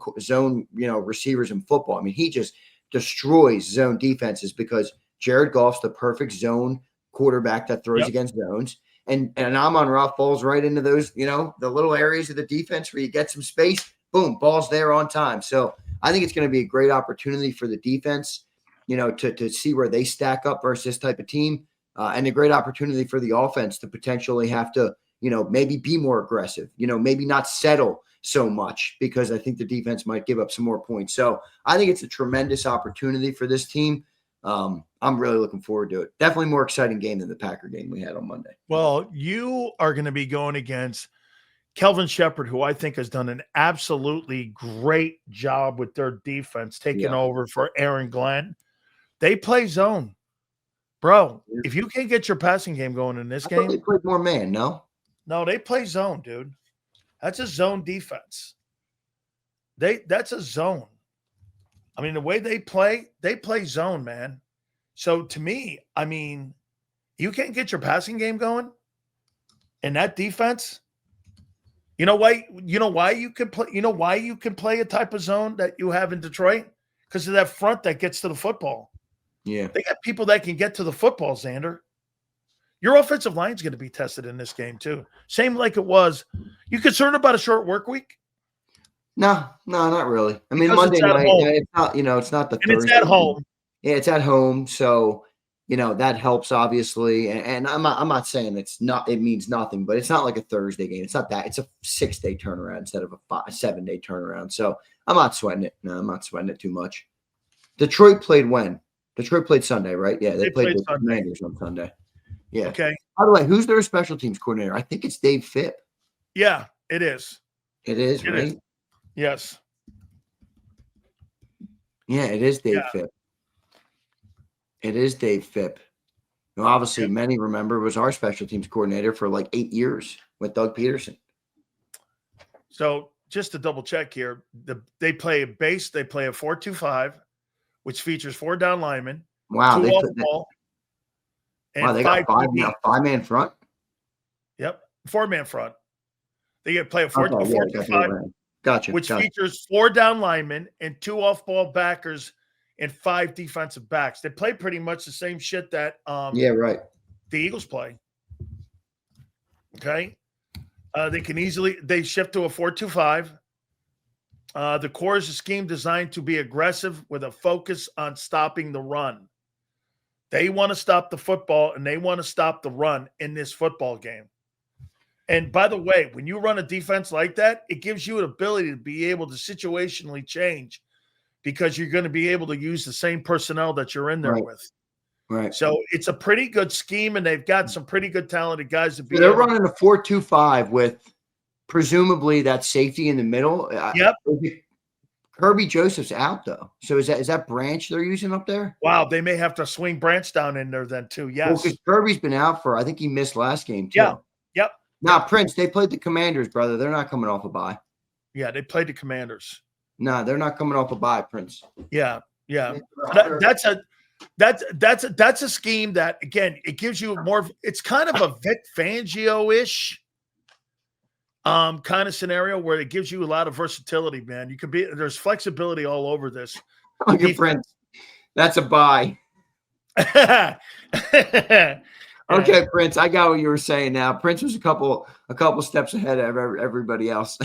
receivers in football. I mean, he just destroys zone defenses because Jared Goff's the perfect zone quarterback that throws against zones. And Amon-Ra falls right into those, the little areas of the defense where you get some space. Boom, ball's there on time. So I think it's going to be a great opportunity for the defense, to see where they stack up versus this type of team, and a great opportunity for the offense to potentially have to, maybe be more aggressive, maybe not settle so much because I think the defense might give up some more points. So I think it's a tremendous opportunity for this team. I'm really looking forward to it. Definitely more exciting game than the Packer game we had on Monday. Well, you are going to be going against Kelvin Shepherd, who I think has done an absolutely great job with their defense, taking over for Aaron Glenn. They play zone. Bro, if you can't get your passing game going in this game. They played more man, no? No, they play zone, dude. That's a zone defense. That's a zone. I mean, the way they play zone, man. So to me, I mean, you can't get your passing game going in that defense. You know why you can play a type of zone that you have in Detroit? Because of that front that gets to the football. Yeah. They got people that can get to the football, Zander. Your offensive line is going to be tested in this game too. Same like it was. You concerned about a short work week? No, not really. I mean, Because Monday night, it's not, it's not the and Thursday. It's at home. Yeah, it's at home. So, that helps obviously. And I'm not saying it means nothing, but it's not like a Thursday game. It's not that. It's a 6-day turnaround instead of a 7-day turnaround. So I'm not sweating it. No, I'm not sweating it too much. Detroit played when? Detroit played Sunday, right? Yeah, they played the Commanders on Sunday. Yeah. Okay. By the way, who's their special teams coordinator? I think it's Dave Phipp. Yeah, it is. It is, right? Is. Yes. Yeah, it is Dave Phipp. It is Dave Phipp. Obviously, many remember was our special teams coordinator for like 8 years with Doug Peterson. So just to double check here, they play a 4-2-5, which features 4 down linemen. Wow, 2 off ball. Wow, they got 5-man front. Yep, 4-man front. They get to play a 4-2-5. Gotcha. Which features 4 down linemen and 2 off-ball backers and 5 defensive backs. They play pretty much the same shit that right. The Eagles play. Okay. They shift to a 4-2-5. The core is a scheme designed to be aggressive with a focus on stopping the run. They want to stop the football and they want to stop the run in this football game. And by the way, when you run a defense like that, it gives you an ability to be able to situationally change because you're going to be able to use the same personnel that you're in there with. Right. So it's a pretty good scheme, and they've got some pretty good talented guys to be. They're running a 4-2-5 with presumably that safety in the middle. Yep. Kirby Joseph's out though. So is that Branch they're using up there? Wow, they may have to swing Branch down in there then too. Yes. Well, because Kirby's been out I think he missed last game too. Yeah. Yep. Now, Prince, they played the Commanders, brother. They're not coming off a bye. Yeah, they played the Commanders. No, they're not coming off a bye, Prince. Yeah. That's a scheme that, again, it gives you more. It's kind of a Vic Fangio-ish kind of scenario where it gives you a lot of versatility, man. There's flexibility all over this. Okay, Prince, that's a bye. Okay, Prince, I got what you were saying now. Prince was a couple steps ahead of everybody else.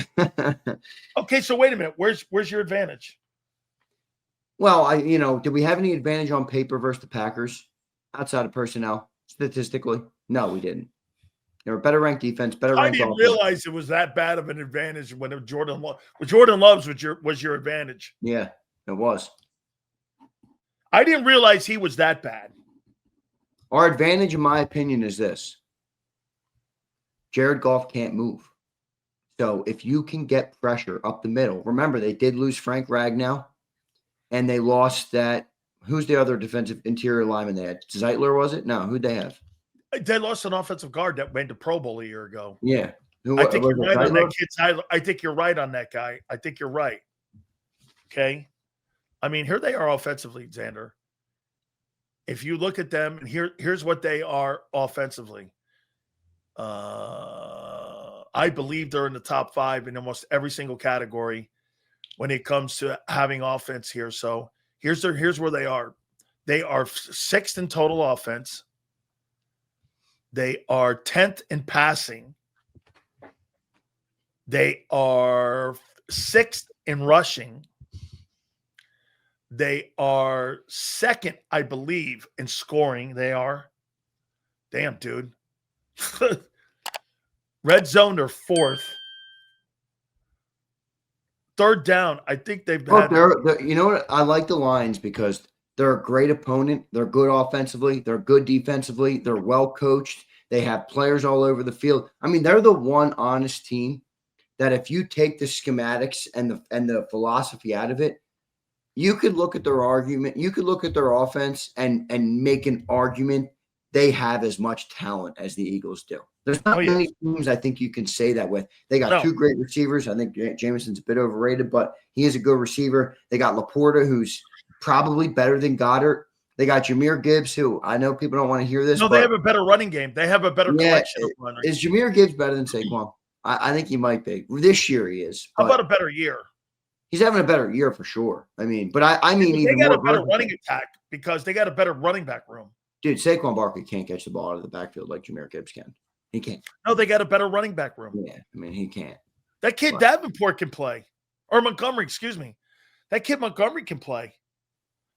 Okay, so wait a minute. Where's your advantage? Well, did we have any advantage on paper versus the Packers outside of personnel statistically? No, we didn't. They were better ranked defense, better ranked offense. I didn't realize it was that bad of an advantage when Jordan Love's was your advantage. Yeah, it was. I didn't realize he was that bad. Our advantage, in my opinion, is this. Jared Goff can't move. So if you can get pressure up the middle, remember they did lose Frank Ragnow, and they lost that. Who's the other defensive interior lineman they had? Zeitler, was it? No, who'd they have? They lost an offensive guard that went to Pro Bowl a year ago. Yeah. I think you're right on that kid. I think you're right on that guy. I think you're right. Okay. I mean, here they are offensively, Zander. If you look at them, and here's what they are offensively. I believe they're in the top 5 in almost every single category when it comes to having offense here. So here's where they are. They are 6th in total offense. They are 10th in passing. They are 6th in rushing. They are 2nd, I believe, in scoring. They are. Damn, dude. Red zone, they're 4th. 3rd down, I think they've had. You know what? I like the Lions because they're a great opponent. They're good offensively. They're good defensively. They're well coached. They have players all over the field. I mean, they're the one honest team that if you take the schematics and the philosophy out of it, you could look at their argument. You could look at their offense and make an argument they have as much talent as the Eagles do. There's not many teams I think you can say that with. They got 2 great receivers. I think Jameson's a bit overrated, but he is a good receiver. They got Laporta, who's probably better than Goddard. They got Jahmyr Gibbs, who I know people don't want to hear this. No, they have a better running game. They have a better collection of runners. Is Jahmyr Gibbs better than Saquon? I think he might be. This year he is. How about a better year? He's having a better year for sure. I mean, but I mean, even they got a better running attack because they got a better running back room. Dude, Saquon Barkley can't catch the ball out of the backfield like Jahmyr Gibbs can. He can't. No, they got a better running back room. Yeah, I mean, he can't. That kid Davenport can play. Or Montgomery, excuse me. That kid Montgomery can play.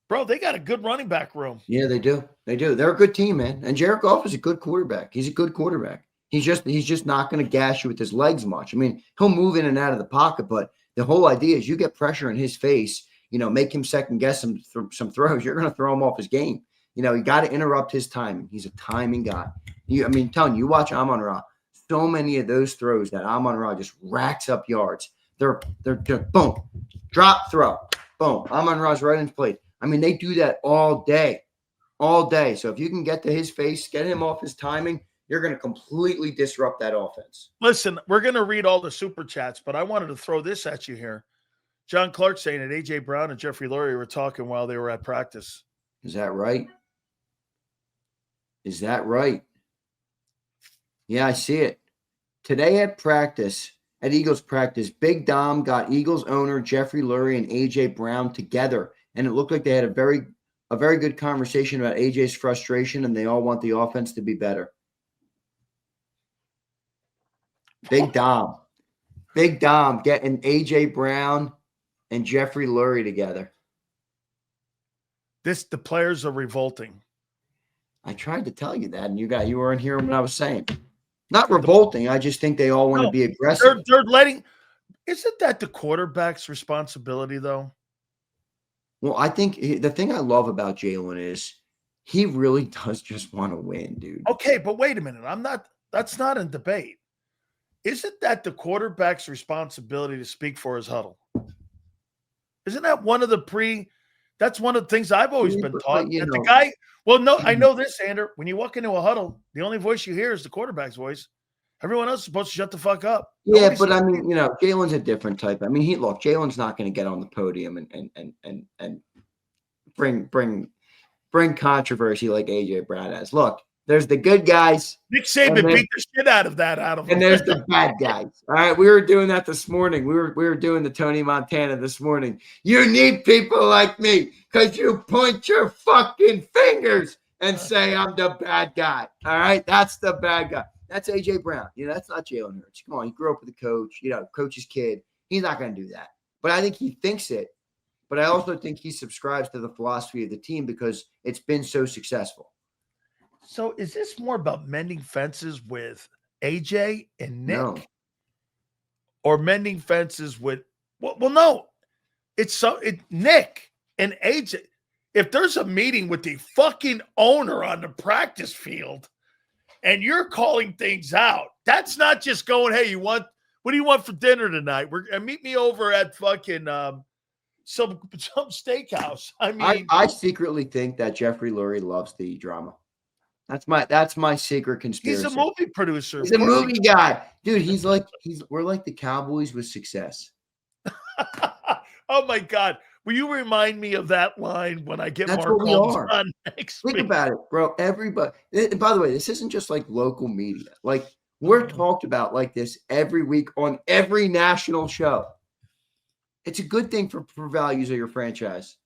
Bro, they got a good running back room. Yeah, they do. They do. They're a good team, man. And Jared Goff is a good quarterback. He's a good quarterback. He's just not going to gash you with his legs much. I mean, he'll move in and out of the pocket, but the whole idea is you get pressure in his face, make him second guess some throws. You're going to throw him off his game. You got to interrupt his timing. He's a timing guy. Telling you watch Amon-Ra. So many of those throws that Amon-Ra just racks up yards. They're boom, drop, throw, boom. Amon-Ra's right in play. I mean, they do that all day. So if you can get to his face, get him off his timing, you're going to completely disrupt that offense. Listen, we're going to read all the super chats, but I wanted to throw this at you here. John Clark saying that A.J. Brown and Jeffrey Lurie were talking while they were at practice. Is that right? Yeah, I see it. Today at Eagles practice, Big Dom got Eagles owner Jeffrey Lurie and A.J. Brown together, and it looked like they had a very good conversation about A.J.'s frustration, and they all want the offense to be better. Big Dom getting A.J. Brown and Jeffrey Lurie together. The players are revolting. I tried to tell you that, and you weren't hearing what I was saying. Not revolting. I just think they all want to be aggressive. Isn't that the quarterback's responsibility, though? Well, I think the thing I love about Jalen is he really does just want to win, dude. Okay, but wait a minute. That's not in debate. Isn't that the quarterback's responsibility to speak for his huddle? Isn't that one of the that's one of the things I've always been taught. I know this, Zander. When you walk into a huddle, the only voice you hear is the quarterback's voice. Everyone else is supposed to shut the fuck up. Yeah, but I mean, Jalen's a different type. I mean, Jalen's not going to get on the podium and bring controversy like AJ Brown has. Look, there's the good guys. Nick Saban beat the shit out of him. And there's the bad guys. All right, we were doing that this morning. We were doing the Tony Montana this morning. You need people like me because you point your fucking fingers and say I'm the bad guy. All right, that's the bad guy. That's A.J. Brown. That's not Jalen Hurts. Come on, he grew up with a coach, coach's kid. He's not going to do that. But I think he thinks it. But I also think he subscribes to the philosophy of the team because it's been so successful. So is this more about mending fences with A.J. and Nick? No. Or mending fences with – well, no. It's Nick and A.J. If there's a meeting with the fucking owner on the practice field – and you're calling things out. That's not just going, hey, what do you want for dinner tonight? Meet me over at fucking some steakhouse. I mean, I secretly think that Jeffrey Lurie loves the drama. That's my secret conspiracy. He's a movie producer. He's a movie guy. Dude, we're like the Cowboys with success. Oh my God. Will you remind me of that line when I get That's Mark what we Holmes are. on next week? Think about it, bro. Everybody. And by the way, this isn't just like local media. Like we're talked about like this every week on every national show. It's a good thing for values of your franchise.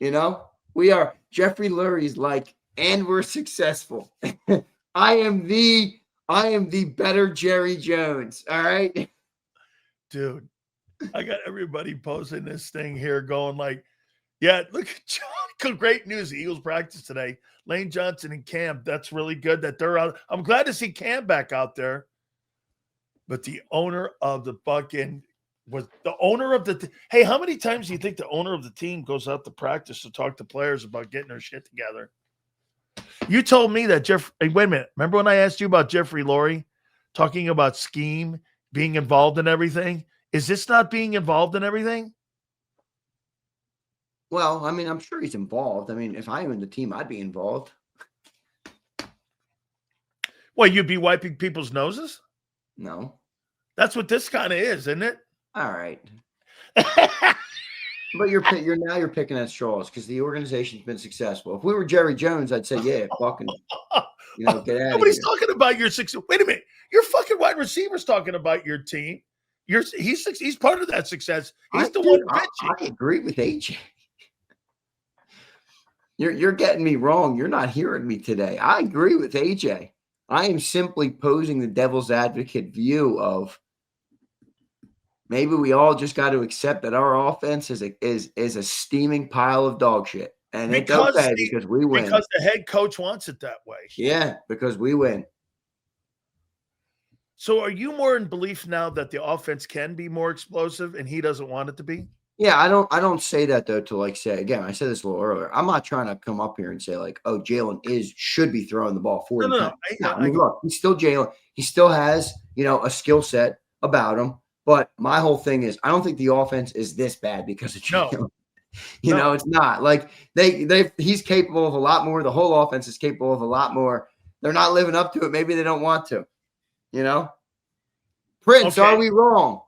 We are. Jeffrey Lurie's like, and we're successful. I am the better Jerry Jones. All right, dude. I got everybody posting this thing here going like, yeah, look at John. Great news. The Eagles practice today. Lane Johnson and Cam. That's really good that they're out. I'm glad to see Cam back out there. But the owner of the fucking was the owner of hey, how many times do you think the owner of the team goes out to practice to talk to players about getting their shit together? You told me that hey, wait a minute. Remember when I asked you about Jeffrey Lurie talking about scheme, being involved in everything? Is this not being involved in everything? Well, I mean, I'm sure he's involved. I mean, if I owned the team, I'd be involved. Well, you'd be wiping people's noses? No. That's what this kind of is, isn't it? All right. But you're picking at straws because the organization's been successful. If we were Jerry Jones, I'd say, yeah, fucking, get out of here. Nobody's talking about your success. Wait a minute. Your fucking wide receiver's talking about your team. He's part of that success. He's the one pitching. I agree with AJ. You're getting me wrong. You're not hearing me today. I agree with AJ. I am simply posing the devil's advocate view of maybe we all just got to accept that our offense is a steaming pile of dog shit. And it's okay because we win. Because the head coach wants it that way. Yeah, because we win. So are you more in belief now that the offense can be more explosive and he doesn't want it to be? Yeah, I don't say that though to like say again, I said this a little earlier. I'm not trying to come up here and say like, oh, Jalen should be throwing the ball 40 times. I mean, look, he's still Jalen. He still has, a skill set about him. But my whole thing is I don't think the offense is this bad because of Jalen. No. It's not. Like he's capable of a lot more. The whole offense is capable of a lot more. They're not living up to it. Maybe they don't want to. Prince, Are we wrong?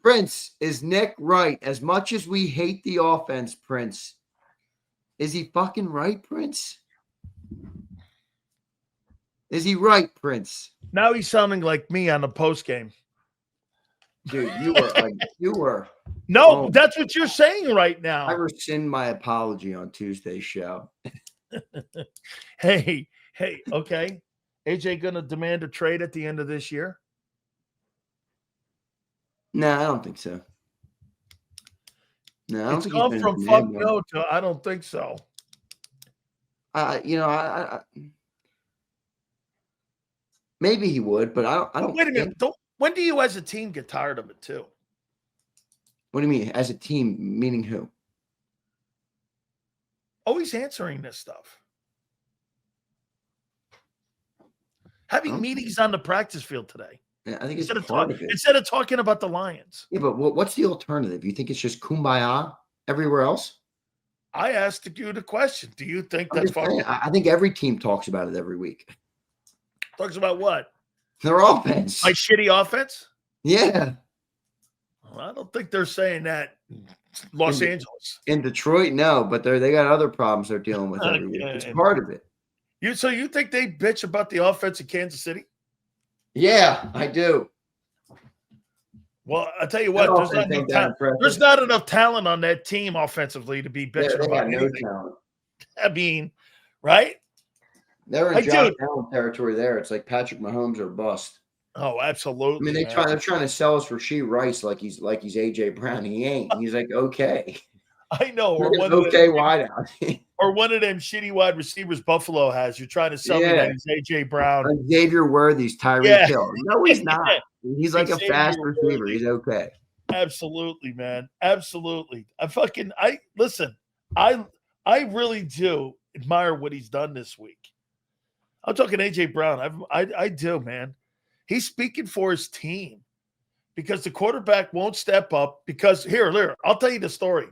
Prince, is Nick right? As much as we hate the offense, Prince, is he fucking right, Prince? Is he right, Prince? Now he's sounding like me on the post game. Dude, you were. No, that's what you're saying right now. I rescind my apology on Tuesday's show. Hey, okay. AJ going to demand a trade at the end of this year? No, I don't think so. No, I don't it's think gone from fuck no to I don't think so. Maybe he would, but I don't. Wait a minute. When do you as a team get tired of it too? What do you mean? As a team, meaning who? Always answering this stuff. Having meetings on the practice field today. Yeah, I think it's part of it. Instead of talking about the Lions. Yeah, but what's the alternative? You think it's just kumbaya everywhere else? I asked you the question. Do you think that's fine? I think every team talks about it every week. Talks about what? Their offense. My shitty offense? Yeah. Well, I don't think they're saying that in Los Angeles. In Detroit, no, but they got other problems they're dealing with every week. It's part of it. So you think they bitch about the offense in Kansas City? Yeah, I do. Well, I tell you what, there's not enough talent on that team offensively to be bitching about anything. No talent. I mean, right? They're in Josh Allen territory there. It's like Patrick Mahomes or bust. Oh, absolutely. I mean, they're trying to sell us for Rasheed Rice like he's AJ Brown. He ain't. He's like, okay. I know. Or wideout. Or one of them shitty wide receivers Buffalo has. You're trying to sell me that he's AJ Brown. Xavier Worthy's Tyreek Hill. No, he's not. He's like a fast receiver. He's okay. Absolutely, man. Absolutely. I really do admire what he's done this week. I'm talking AJ Brown. I do, man. He's speaking for his team because the quarterback won't step up because here, I'll tell you the story.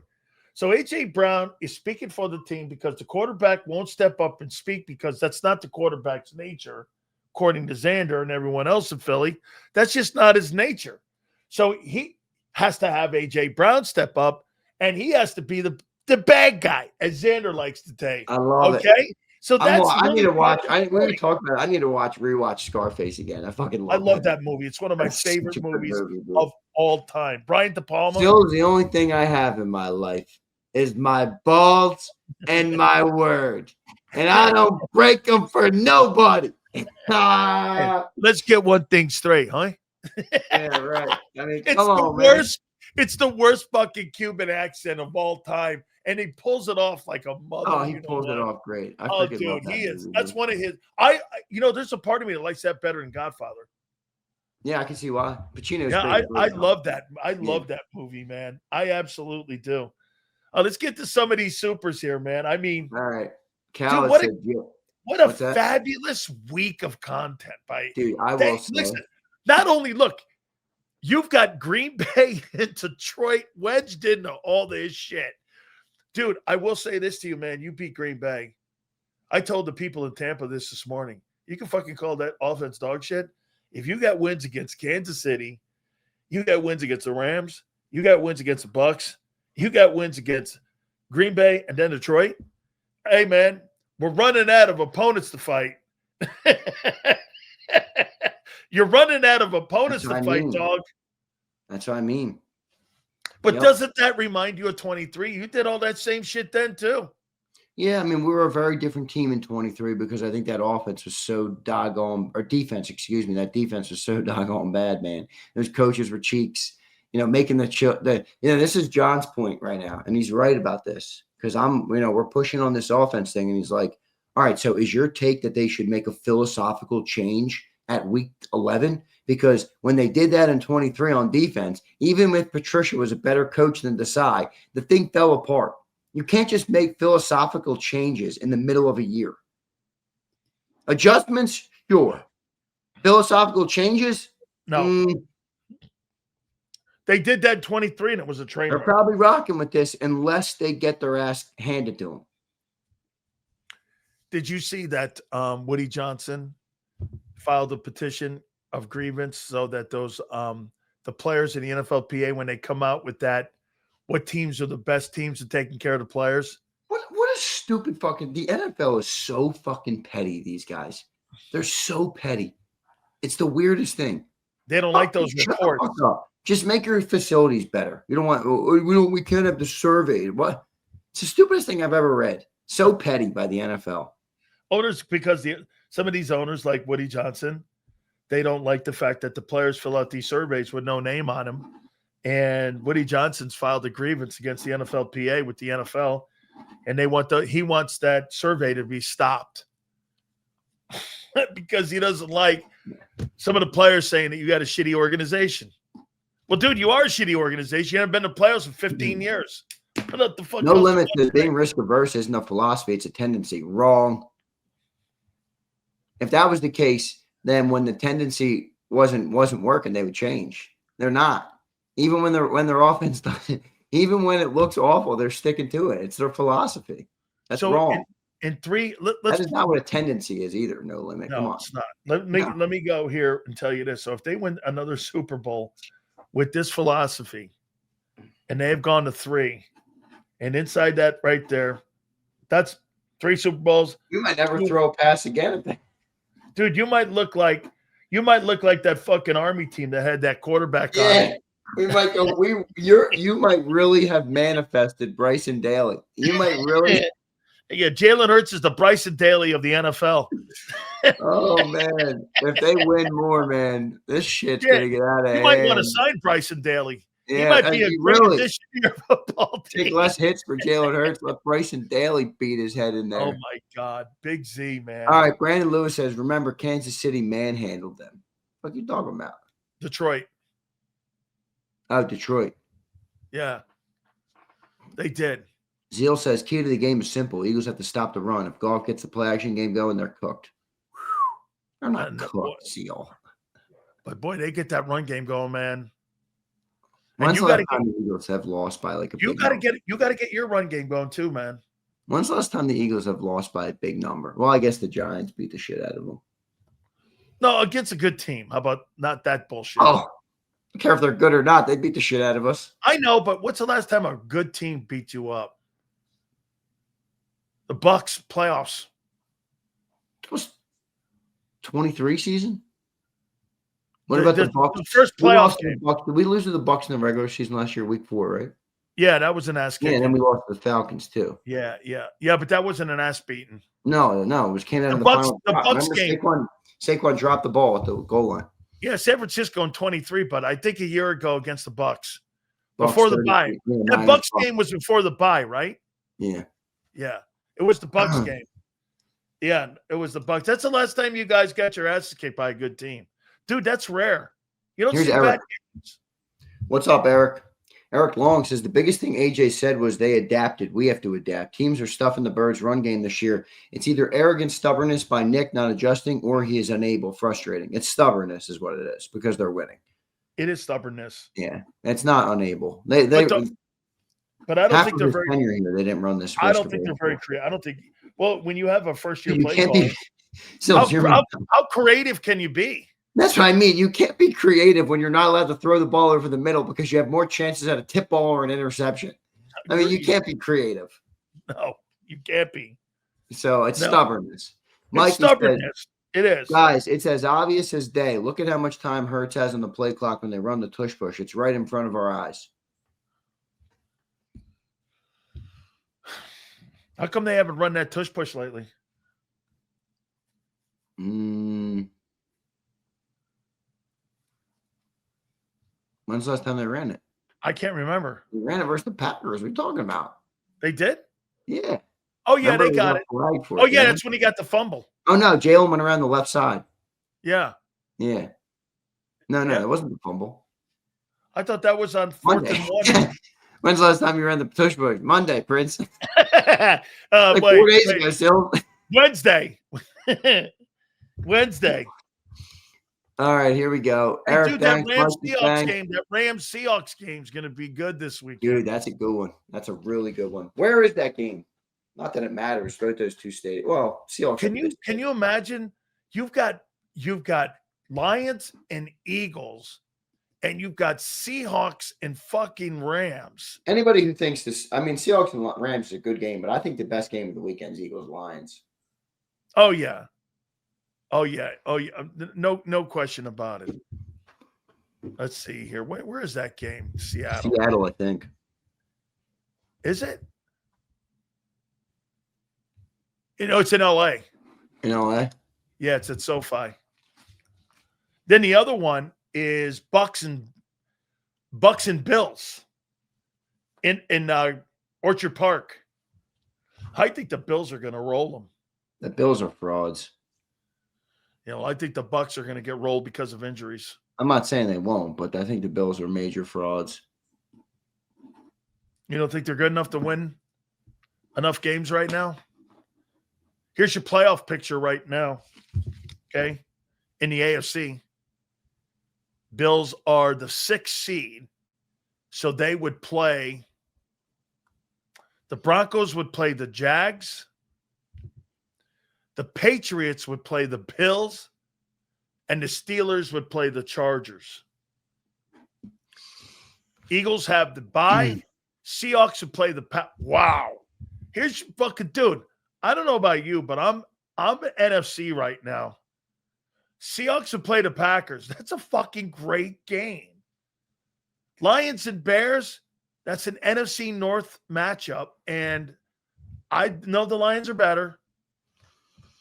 So A.J. Brown is speaking for the team because the quarterback won't step up and speak because that's not the quarterback's nature, according to Zander and everyone else in Philly. That's just not his nature. So he has to have A.J. Brown step up, and he has to be the bad guy, as Zander likes to say. I love it. Okay? So that's I need to watch. When we talk about it, I need to rewatch Scarface again. I love that movie. It's one of my favorite movies of all time. Brian De Palma. Still, the only thing I have in my life is my balls and my word. And I don't break them for nobody. Let's get one thing straight, huh? Yeah, right. I mean, it's the worst fucking Cuban accent of all time. And he pulls it off like a mother. Oh, he pulls it off great. Dude, he is. That's one of his. There's a part of me that likes that better than Godfather. Yeah, I can see why. Pacino's I love that. I love that movie, man. I absolutely do. Let's get to some of these supers here, man. I mean, all right. Cal, dude, what a fabulous week of content by dude. I will say. Listen, not only you've got Green Bay and Detroit wedged into all this shit. Dude, I will say this to you, man. You beat Green Bay. I told the people in Tampa this morning. You can fucking call that offense dog shit. If you got wins against Kansas City, you got wins against the Rams, you got wins against the Bucks, you got wins against Green Bay and then Detroit. Hey, man, we're running out of opponents to fight. You're running out of opponents to fight, dog. That's what I mean. But doesn't that remind you of 23? You did all that same shit then, too. Yeah, I mean, we were a very different team in 23 because I think that offense was so doggone – or defense, excuse me. That defense was so doggone bad, man. Those coaches were cheeks. making this is John's point right now, and he's right about this because we're pushing on this offense thing, and he's like, all right, so is your take that they should make a philosophical change at week 11? Because when they did that in 23 on defense, even if Patricia was a better coach than Desai, the thing fell apart. You can't just make philosophical changes in the middle of a year. Adjustments, sure. Philosophical changes? No. They did that in 23, and it was a train They're wreck. probably rocking with this unless they get their ass handed to them. Did you see that Woody Johnson filed a petition of grievance so that those the players in the NFLPA, when they come out with that, what teams are the best teams at taking care of the players? What a stupid fucking – the NFL is so fucking petty, these guys. They're so petty. It's the weirdest thing. They don't like those reports. Just make your facilities better. You don't want – we can't have the survey. What? It's the stupidest thing I've ever read. So petty by the NFL. Owners, because some of these owners like Woody Johnson, they don't like the fact that the players fill out these surveys with no name on them. And Woody Johnson's filed a grievance against the NFLPA with the NFL, and he wants that survey to be stopped because he doesn't like some of the players saying that you got a shitty organization. Well, dude, you are a shitty organization. You haven't been to playoffs in 15 years. What the fuck? No limit to being risk-averse isn't a philosophy. It's a tendency. Wrong. If that was the case, then when the tendency wasn't working, they would change. They're not. Even when their offense doesn't, even when it looks awful, they're sticking to it. It's their philosophy. That's wrong. In three, that is not what a tendency is either. No limit. No, Come on. It's not. Let me go here and tell you this. So if they win another Super Bowl with this philosophy, and they've gone to 3, and inside that right there, that's 3 Super Bowls. You might never throw a pass again. Dude, you might look like that fucking Army team that had that quarterback on it. We might go. You might really have manifested Bryson Daly. You might really. Yeah, Jalen Hurts is the Bryson Daly of the NFL. Oh man, if they win more, man, this shit's gonna get out of hand. You might want to sign Bryson Daly. Yeah, he might be a great addition to your football team. Take less hits for Jalen Hurts. Let Bryson Daly beat his head in there. Oh my God, Big Z, man. All right, Brandon Lewis says, "Remember, Kansas City manhandled them." What are you talking about? Detroit. Oh, Detroit. Yeah, they did. Zeal says, "Key to the game is simple. Eagles have to stop the run. If Goff gets the play action game going, they're cooked." They're not cooked, Zeal. But boy, they get that run game going, man. When's the last time the Eagles have lost by like a big number? You got to get your run game going too, man. When's the last time the Eagles have lost by a big number? Well, I guess the Giants beat the shit out of them. No, against a good team. How about not that bullshit? Oh, I don't care if they're good or not. They beat the shit out of us. I know, but what's the last time a good team beat you up? The Bucks playoffs. It was 23 season. What about the Bucks? The first playoff game. Did we lose to the Bucks in the regular season last year, week 4, right? Yeah, that was an ass kick. Yeah, and then we lost to the Falcons too. Yeah, but that wasn't an ass beating. No, it was came out in the Bucks, final. The Bucks game. Saquon dropped the ball at the goal line. Yeah, San Francisco in 23, but I think a year ago against the Bucks before the bye. That Bucks game was before the bye, right? Yeah. Yeah, it was the Bucks game. Yeah, it was the Bucks. That's the last time you guys got your asses kicked by a good team. Dude, that's rare. You don't see bad games. What's up, Eric? Eric Long says the biggest thing AJ said was they adapted. We have to adapt. Teams are stuffing the Birds' run game this year. It's either arrogant stubbornness by Nick not adjusting or he is unable, frustrating. It's stubbornness is what it is because they're winning. It is stubbornness. Yeah, it's not unable. But I don't think they're very tenure here. They didn't run this. I don't think they're very creative. I don't think. Well, when you have a first-year play call, how creative can you be? That's what I mean. You can't be creative when you're not allowed to throw the ball over the middle because you have more chances at a tip ball or an interception. I mean, you can't be creative. No, you can't be. So it's stubbornness. It's stubbornness. It is. Guys, it's as obvious as day. Look at how much time Hurts has on the play clock when they run the tush push. It's right in front of our eyes. How come they haven't run that tush push lately? When's the last time they ran it? I can't remember. He ran it versus the Packers. What are you talking about? They did? Yeah. Oh, yeah, Remember they got it. Oh, yeah, that's when he got the fumble. Oh, no, Jalen went around the left side. Yeah. Yeah. No, that wasn't the fumble. I thought that was on 4th and 1. When's the last time you ran the Tush boys? Monday, Prince. Wait, 4 days ago, still. Wednesday. Wednesday. All right, here we go. Hey, Eric, dude, that Rams Seahawks game is going to be good this weekend. Dude, that's a good one. That's a really good one. Where is that game? Not that it matters. Both those two stadiums. Well, Seahawks. Can you imagine? You've got Lions and Eagles, and you've got Seahawks and fucking Rams. Anybody who thinks this, I mean, Seahawks and Rams is a good game, but I think the best game of the weekend is Eagles Lions. Oh yeah. No question about it. Let's see here. Where is that game? Seattle, I think. Is it? It's in LA. In LA? Yeah, it's at SoFi. Then the other one is Bucks and Bills in Orchard Park. I think the Bills are going to roll them. The Bills are frauds. I think the Bucks are going to get rolled because of injuries. I'm not saying they won't, but I think the Bills are major frauds. You don't think they're good enough to win enough games right now? Here's your playoff picture right now, okay? In the AFC, Bills are the 6th seed, so they would play – the Broncos would play the Jags, the Patriots would play the Bills, and the Steelers would play the Chargers. Eagles have the bye. Seahawks would play the – wow. Here's your fucking – dude, I don't know about you, but I'm NFC right now. Seahawks would play the Packers. That's a fucking great game. Lions and Bears, that's an NFC North matchup, and I know the Lions are better.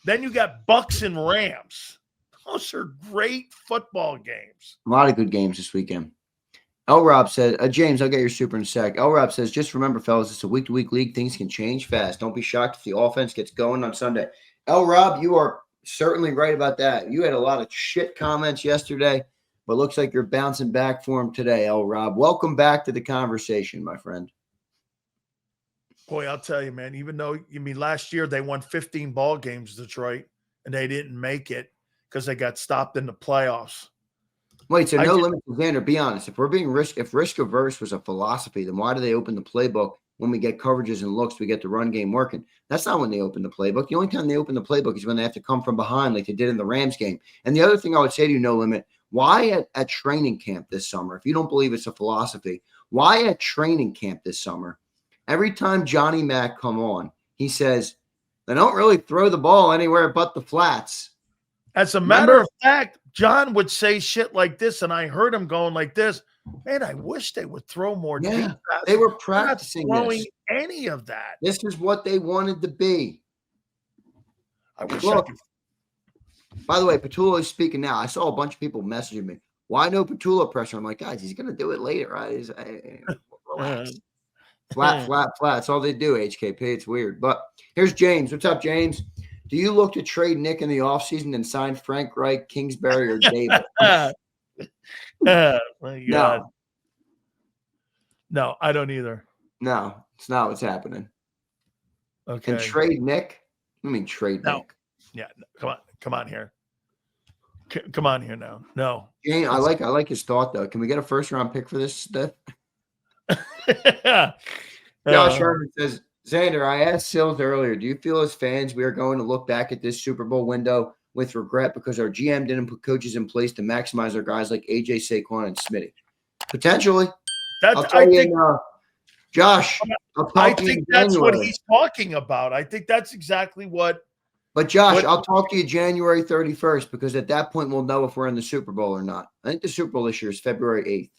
Then you got Bucks and Rams. Those are great football games. A lot of good games this weekend. L-Rob says, James, I'll get your super in a sec. L-Rob says, just remember, fellas, it's a week-to-week league. Things can change fast. Don't be shocked if the offense gets going on Sunday. L-Rob, you are certainly right about that. You had a lot of shit comments yesterday, but looks like you're bouncing back for him today, L-Rob. Welcome back to the conversation, my friend. Boy, I'll tell you, man, even though, last year they won 15 ball games, Detroit, and they didn't make it because they got stopped in the playoffs. Wait, so no limit to Zander. Be honest. If we're being risk-averse was a philosophy, then why do they open the playbook when we get coverages and looks, we get the run game working? That's not when they open the playbook. The only time they open the playbook is when they have to come from behind like they did in the Rams game. And the other thing I would say to you, no limit, why at training camp this summer, if you don't believe it's a philosophy, why at training camp this summer, every time Johnny Mack come on, he says, they don't really throw the ball anywhere but the flats. As a matter of fact, John would say shit like this, and I heard him going like this. Man, I wish they would throw more deep passes. They were practicing throwing any of that. This is what they wanted to be. I wish By the way, Petula is speaking now. I saw a bunch of people messaging me. Why no Petula pressure? I'm like, guys, he's going to do it later. Relax. Flat. That's all they do, HKP. It's weird. But here's James. What's up, James? Do you look to trade Nick in the offseason and sign Frank Reich, Kingsbury, or David? My God. No, I don't either. No, it's not what's happening. Okay. And trade Nick? I mean, trade Nick. Yeah, come on here. Come on here now. No. Yeah, I like his thought though. Can we get a first round pick for this stuff? Josh Sherman says, Zander, I asked Silz earlier, do you feel as fans we are going to look back at this Super Bowl window with regret because our GM didn't put coaches in place to maximize our guys like AJ, Saquon, and Smitty? Potentially. Josh, I think that's what he's talking about. I think that's exactly what. But Josh, I'll talk to you January 31st because at that point we'll know if we're in the Super Bowl or not. I think the Super Bowl this year is February 8th.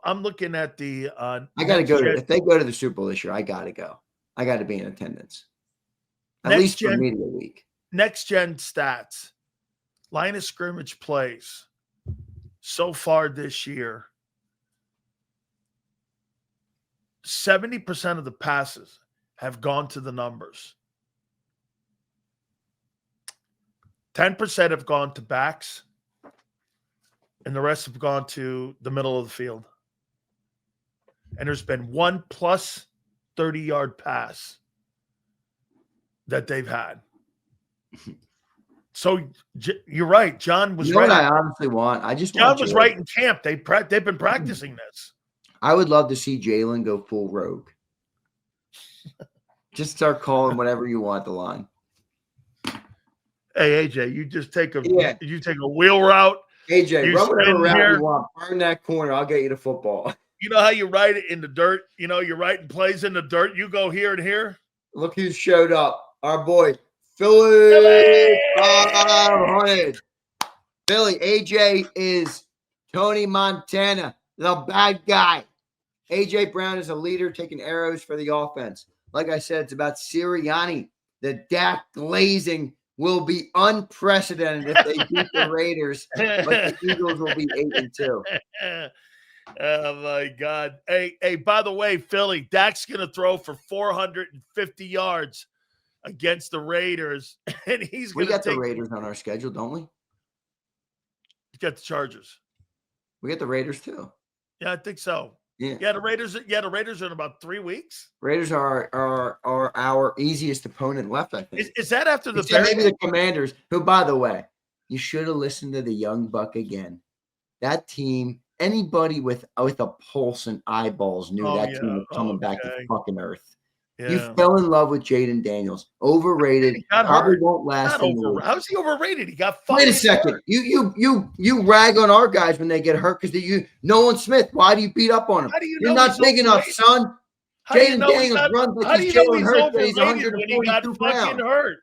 I'm looking at the. I got to go to. If they go to the Super Bowl this year, I got to go. I got to be in attendance. At least for media week. Next gen stats, line of scrimmage plays so far this year. 70% of the passes have gone to the numbers. 10% have gone to backs, and the rest have gone to the middle of the field. And there's been one plus 30-yard pass that they've had. So you're right. John was right. What I honestly want? John was right in camp. They've been practicing this. I would love to see Jalen go full rogue. Just start calling whatever you want the line. Hey AJ, you just take a wheel route. AJ, run whatever route you want. Burn that corner. I'll get you the football. You know how you write it in the dirt? You know, you're writing plays in the dirt. You go here and here. Look who showed up. Our boy, Philly 500. Philly, AJ is Tony Montana, the bad guy. AJ Brown is a leader taking arrows for the offense. Like I said, it's about Sirianni. The Dak glazing will be unprecedented if they beat the Raiders, but the Eagles will be 8-2. Oh, my God. Hey, by the way, Philly, Dak's going to throw for 450 yards against the Raiders, and he's going to We got the Raiders on our schedule, don't we? You got the Chargers. We got the Raiders, too. Yeah, I think so. Yeah, the Raiders are in about 3 weeks. Raiders are our easiest opponent left, I think. Is that after the Bears? Maybe the Commanders, who, by the way, you should have listened to the young buck again. That team, anybody with a pulse and eyeballs knew that team was coming back to fucking earth. Yeah. You fell in love with Jayden Daniels. Overrated. Probably won't last. How's he overrated? He got fucked. Wait a second. Hurt. You rag on our guys when they get hurt because Nolan Smith. Why do you beat up on him? You're not big enough, son. Jayden Daniels runs like he's Jalen Hurts, but he's 142 pounds. Hurt.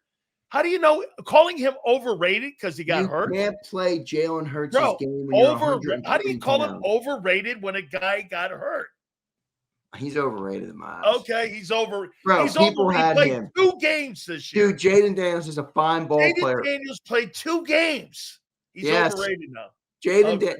How do you know? Calling him overrated because he got hurt? You can't play Jalen Hurts' game when you're How do you call him overrated when a guy got hurt? He's overrated in my eyes. Okay, he's over. Bro, he's people over. had he played him. 2 games this year. Dude, Jayden Daniels is a fine ball player. Jayden Daniels played 2 games. He's overrated now.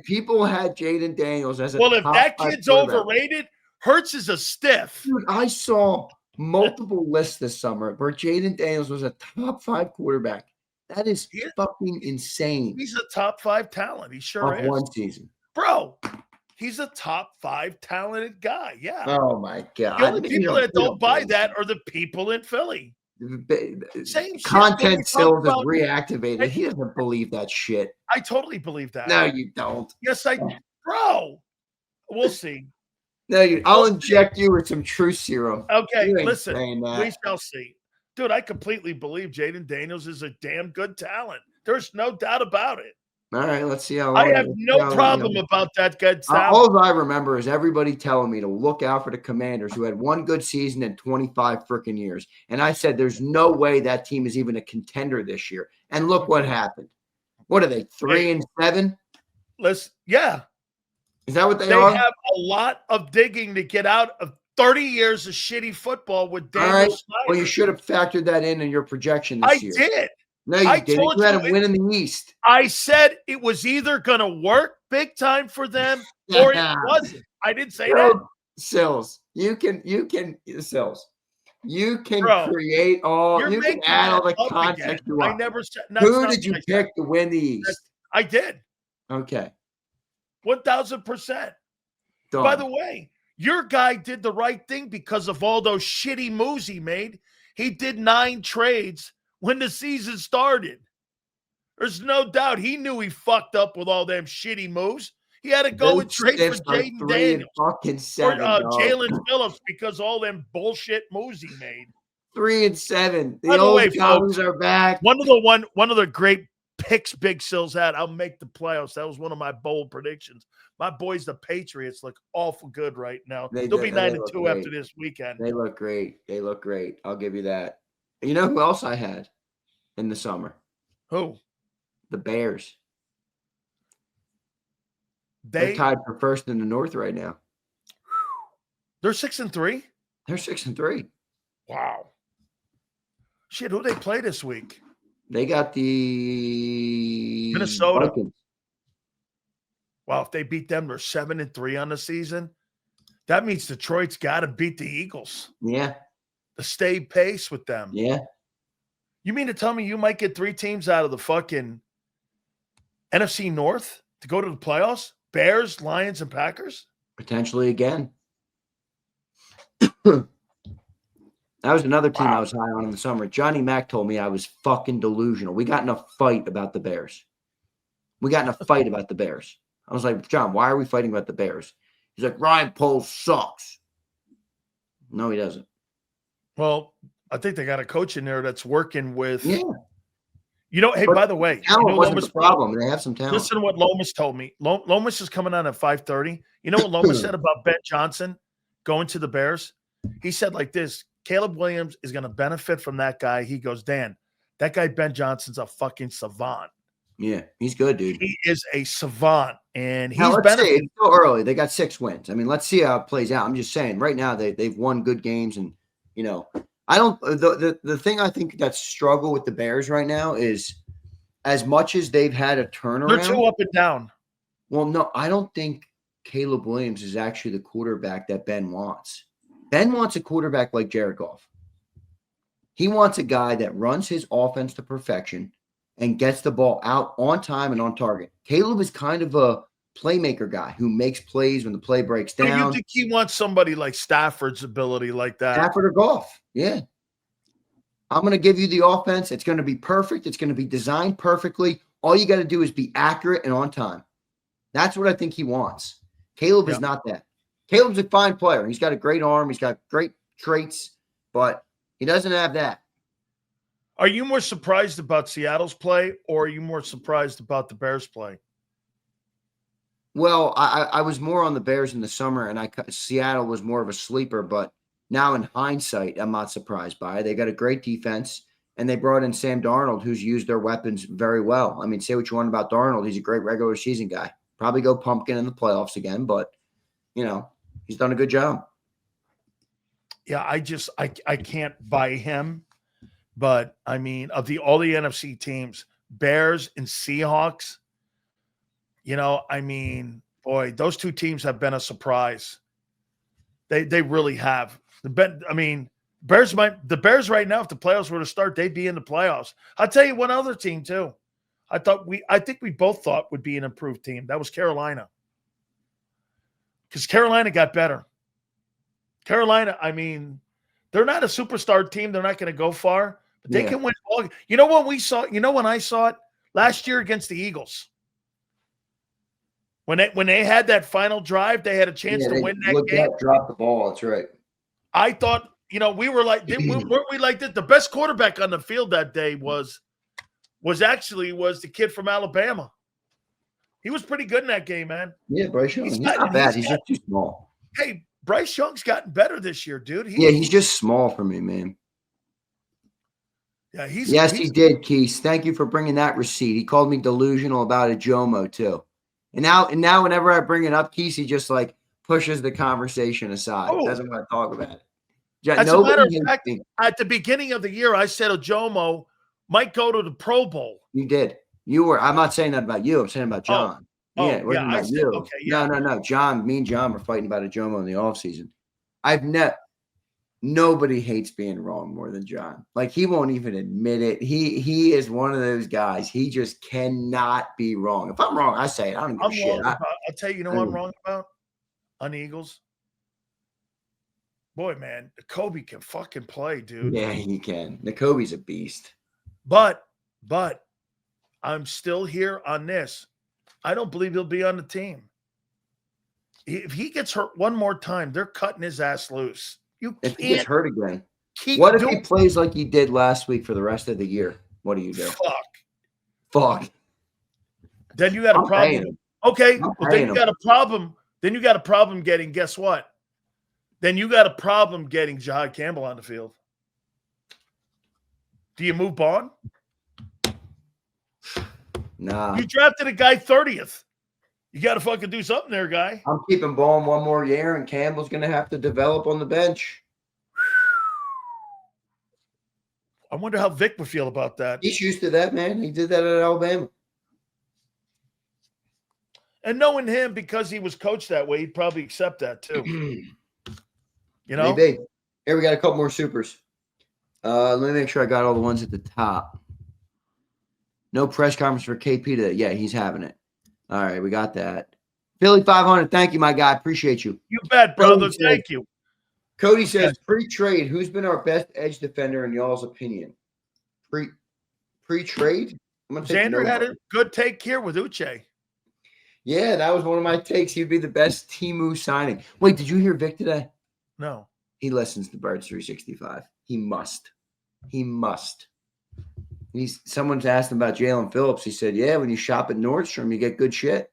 People had Jayden Daniels as a well, if that kid's overrated, Hurts is a stiff. Dude, I saw multiple lists this summer where Jayden Daniels was a top 5 quarterback. That is fucking insane. He's a top 5 talent. He sure is. One season. Bro, he's a top 5 talented guy. Yeah. Oh, my God. The only people that don't buy that are the people in Philly. Same content Silz is reactivated. He doesn't believe that shit. I totally believe that. No, you don't. Yes, I do. Bro, we'll see. No, I'll inject you with some truth serum. Okay, listen, we shall see. Dude, I completely believe Jayden Daniels is a damn good talent. There's no doubt about it. All right, let's see how long. I have no problem about that good talent. All I remember is everybody telling me to look out for the Commanders, who had 1 good season in 25 freaking years. And I said, there's no way that team is even a contender this year. And look what happened. What are they, 3-7? Yeah. Is that what they are? They have a lot of digging to get out of 30 years of shitty football with Daniel Snyder. Well, you should have factored that in your projection this year. I did. No, you didn't. You had a win in the East. I said it was either going to work big time for them or it wasn't. I didn't say that. Silz, you can Silz. You can create all. You can add all the context you want. I never said. Who did you pick to win the East? I did. Okay. 1,000%. By the way, your guy did the right thing because of all those shitty moves he made. He did 9 trades when the season started. There's no doubt he knew he fucked up with all them shitty moves. He had to go and trade for Jayden Daniels or Jalen Phillips because all them bullshit moves he made. 3-7. The old guns are back. One of the great picks Big Silz had, I'll make the playoffs. That was one of my bold predictions. My boys, the Patriots, look awful good right now. They'll be 9-2 after this weekend. They look great. I'll give you that. You know who else I had in the summer? Who? The Bears. They're tied for first in the North right now. They're 6-3? They're 6-3. Wow. Shit, who they play this week? They got the Minnesota. Vikings. Wow, if they beat them, they're 7-3 on the season. That means Detroit's got to beat the Eagles. Yeah. To stay pace with them. Yeah. You mean to tell me you might get 3 teams out of the fucking NFC North to go to the playoffs? Bears, Lions, and Packers? Potentially again. That was another team I was high on in the summer. Johnny Mack told me I was fucking delusional. We got in a fight about the Bears. I was like, John, why are we fighting about the Bears? He's like, Ryan Poles sucks. No, he doesn't. Well, I think they got a coach in there that's working with. Yeah. Hey, by the way, talent wasn't the problem. They have some talent. Listen to what Lomas told me. Lomas is coming on at 5:30. You know what Lomas said about Ben Johnson going to the Bears? He said like this, Caleb Williams is going to benefit from that guy. He goes, Dan, that guy Ben Johnson's a fucking savant. Yeah, he's good, dude. He is a savant, and he's benefiting. It's still early. They got 6 wins. I mean, let's see how it plays out. I'm just saying, right now they've won good games, and I don't. The thing I think that's struggle with the Bears right now is, as much as they've had a turnaround, they're too up and down. Well, no, I don't think Caleb Williams is actually the quarterback that Ben wants. Ben wants a quarterback like Jared Goff. He wants a guy that runs his offense to perfection and gets the ball out on time and on target. Caleb is kind of a playmaker guy who makes plays when the play breaks down. Do you think he wants somebody like Stafford's ability like that? Stafford or Goff, yeah. I'm going to give you the offense. It's going to be perfect. It's going to be designed perfectly. All you got to do is be accurate and on time. That's what I think he wants. Caleb is not that. Caleb's a fine player. He's got a great arm. He's got great traits, but he doesn't have that. Are you more surprised about Seattle's play, or are you more surprised about the Bears' play? Well, I was more on the Bears in the summer, and Seattle was more of a sleeper, but now in hindsight, I'm not surprised by it. They got a great defense, and they brought in Sam Darnold, who's used their weapons very well. I mean, say what you want about Darnold. He's a great regular season guy. Probably go pumpkin in the playoffs again, but, he's done a good job. Yeah, I can't buy him. But, I mean, of all the NFC teams, Bears and Seahawks, boy, those 2 teams have been a surprise. They really have. The Bears right now, if the playoffs were to start, they'd be in the playoffs. I'll tell you one other team, too. I think we both thought would be an improved team. That was Carolina. Because Carolina got better. Carolina, they're not a superstar team. They're not going to go far, but they can win all. You know what we saw? You know when I saw it last year against the Eagles? When they had that final drive, they had a chance to win that game. Drop the ball. That's right. I thought, we were like, weren't we like that? The best quarterback on the field that day was the kid from Alabama. He was pretty good in that game, man. Yeah, Bryce Young. He's not bad. He's just too small. Hey, Bryce Young's gotten better this year, dude. He's just small for me, man. Yeah, he did, Keith. Thank you for bringing that receipt. He called me delusional about a Jomo too. And now whenever I bring it up, Keith, he just like pushes the conversation aside. Doesn't want to talk about it. As a matter of fact, at the beginning of the year, I said Jomo might go to the Pro Bowl. You did. You were. I'm not saying that about you. I'm saying about John. I said, you. Okay, yeah. No. John, me and John were fighting about a Jomo in the offseason. Nobody hates being wrong more than John. Like, he won't even admit it. He is one of those guys. He just cannot be wrong. If I'm wrong, I say it. I don't give a shit. I'll tell you, what I'm wrong about on the Eagles? Boy, man, Kobe can fucking play, dude. Yeah, he can. Kobe's a beast. But I'm still here on this. I don't believe he'll be on the team. If he gets hurt one more time, they're cutting his ass loose. If he gets hurt again, what if he plays like he did last week for the rest of the year? What do you do? Fuck. Then you got a problem. Okay, well, then you got a problem. Then you got a problem getting, guess what? Then you got a problem getting Jahad Campbell on the field. Do you move Bond? Nah. You drafted a guy 30th. You got to fucking do something there, guy. I'm keeping Bond one more year, and Campbell's going to have to develop on the bench. I wonder how Vic would feel about that. He's used to that, man. He did that at Alabama. And knowing him, because he was coached that way, he'd probably accept that too. You know? Maybe. Here, we got a couple more supers. Let me make sure I got all the ones at the top. No press conference for KP today. Yeah, he's having it. All right, we got that. Philly 500, thank you, my guy. Appreciate you. You bet, brother. Thank you. Cody says, pre-trade, who's been our best edge defender in y'all's opinion? Pre-trade? Zander had a good take here with Uche. Yeah, that was one of my takes. He'd be the best Teemu signing. Wait, did you hear Vic today? No. He listens to Birds 365. He must. Someone's asked him about Jalen Phillips. He said, yeah, when you shop at Nordstrom, you get good shit.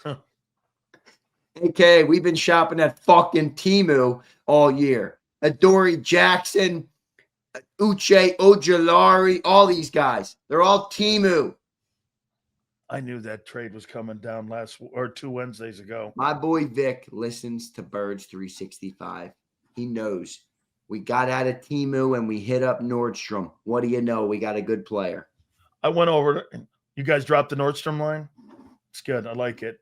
AK, we've been shopping at fucking Teemu all year. Adoree Jackson, Uche Ojulari, all these guys. They're all Teemu. I knew that trade was coming down 2 Wednesdays ago. My boy Vic listens to Birds 365. He knows. We got out of Teemu and we hit up Nordstrom. What do you know? We got a good player. I went over. You guys dropped the Nordstrom line? It's good. I like it.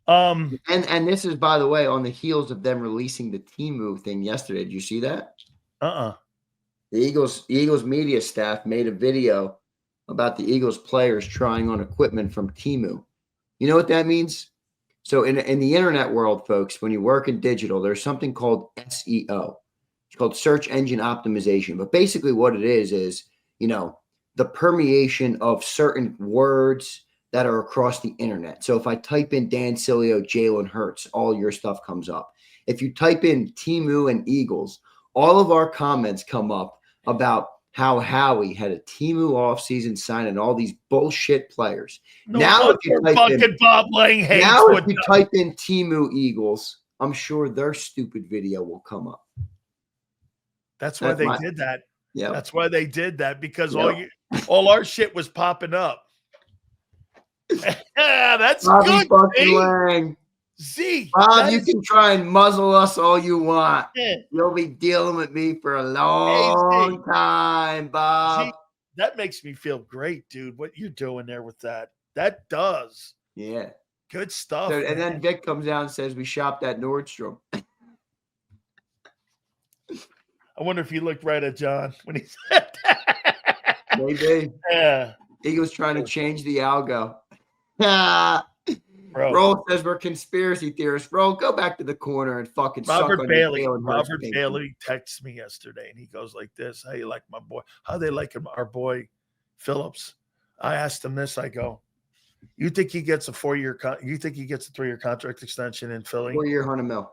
And this is, by the way, on the heels of them releasing the Teemu thing yesterday. Did you see that? The Eagles media staff made a video about the Eagles players trying on equipment from Teemu. You know what that means? So in the internet world, folks, when you work in digital, there's something called SEO. It's called search engine optimization. But basically what it is, the permeation of certain words that are across the internet. So if I type in Dan Sileo, Jalen Hurts, all your stuff comes up. If you type in Teemu and Eagles, all of our comments come up about how Howie had a Teemu offseason signing all these bullshit players. Now if you type in Teemu Eagles, I'm sure their stupid video will come up. That's why they did that. Yeah. That's why they did that, because all our shit was popping up. That's Bobby good. Z. Bob, you can try and muzzle us all you want. You'll be dealing with me for a long time, Bob. Z, that makes me feel great, dude. What you're doing there with that. That does. Yeah. Good stuff. So, and then Vic comes out and says we shopped at Nordstrom. I wonder if he looked right at John when he said that. Maybe. Yeah. Eagles trying to change the algo. Bro. Roll says we're conspiracy theorists. Roll, go back to the corner and fucking Robert Bailey texted me yesterday, and he goes like this: "How you like my boy? How they like him, our boy Phillips?" I asked him this. I go, "You think he gets a 4-year? You think he gets a 3-year contract extension in Philly? 4-year, $100 million."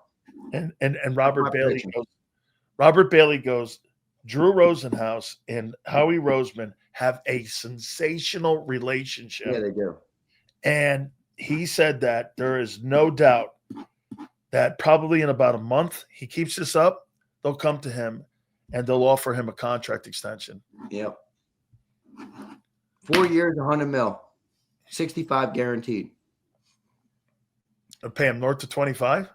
And Robert Bailey goes. Robert Bailey goes. Drew Rosenhaus and Howie Roseman have a sensational relationship. Yeah, they do. And he said that there is no doubt that probably in about a month, he keeps this up, they'll come to him and they'll offer him a contract extension. Yep. 4 years, $100 million, 65 guaranteed. They'll pay him north to 25?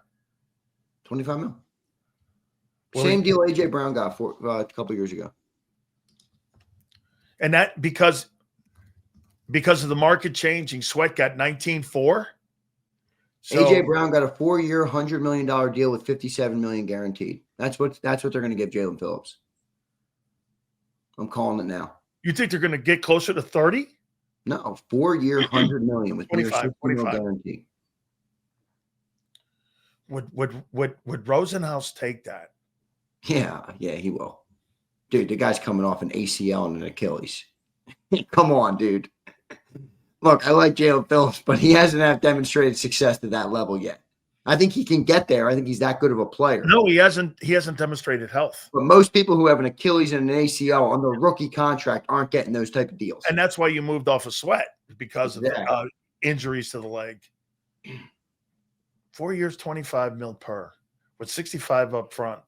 25 million. Well, same deal AJ Brown got for a couple years ago. And that because of the market changing, Sweat got 19.4. So, AJ Brown got a 4-year, $100 million deal with $57 million guaranteed. That's what they're going to give Jalen Phillips. I'm calling it now. You think they're going to get closer to 30? No, 4-year, $100 million with 25 guarantee. Would Rosenhaus take that? Yeah, he will. Dude, the guy's coming off an ACL and an Achilles. Come on, dude. Look, I like Jalen Phillips, but he hasn't demonstrated success to that level yet. I think he can get there. I think he's that good of a player. No, he hasn't demonstrated health. But most people who have an Achilles and an ACL on the rookie contract aren't getting those type of deals. And that's why you moved off of Sweat, because of injuries to the leg. 4 years, $25 million per, with $65 up front.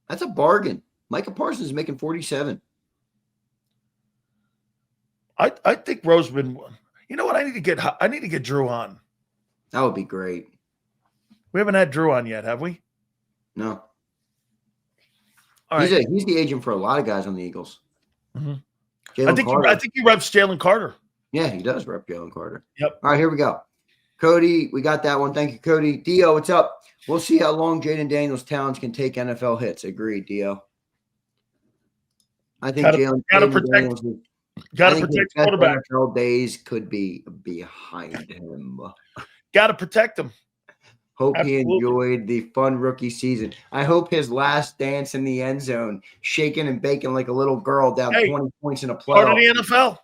That's a bargain. Micah Parsons is making 47. I think Roseman. You know what? I need to get Drew on. That would be great. We haven't had Drew on yet, have we? No. All right. He's the agent for a lot of guys on the Eagles. Mm-hmm. I think he reps Jalen Carter. Yeah, he does rep Jalen Carter. Yep. All right, here we go. Cody, we got that one. Thank you, Cody. Dio, what's up? We'll see how long Jayden Daniels' talents can take NFL hits. Agreed, Dio. I think Jayden Daniels got to protect quarterback. NFL days could be behind him. Got to protect him. Hope he enjoyed the fun rookie season. I hope his last dance in the end zone, shaking and baking like a little girl down 20 points in a playoff. Part of the NFL.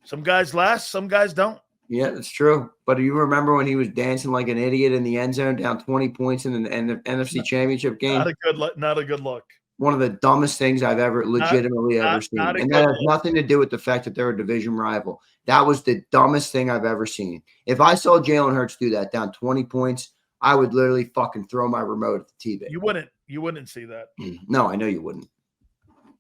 Some guys last, some guys don't. Yeah, that's true. But do you remember when he was dancing like an idiot in the end zone down 20 points in the NFC Championship game? Not a good look. One of the dumbest things I've ever legitimately ever seen. And that has nothing to do with the fact that they're a division rival. That was the dumbest thing I've ever seen. If I saw Jalen Hurts do that down 20 points, I would literally fucking throw my remote at the TV. You wouldn't see that. No, I know you wouldn't.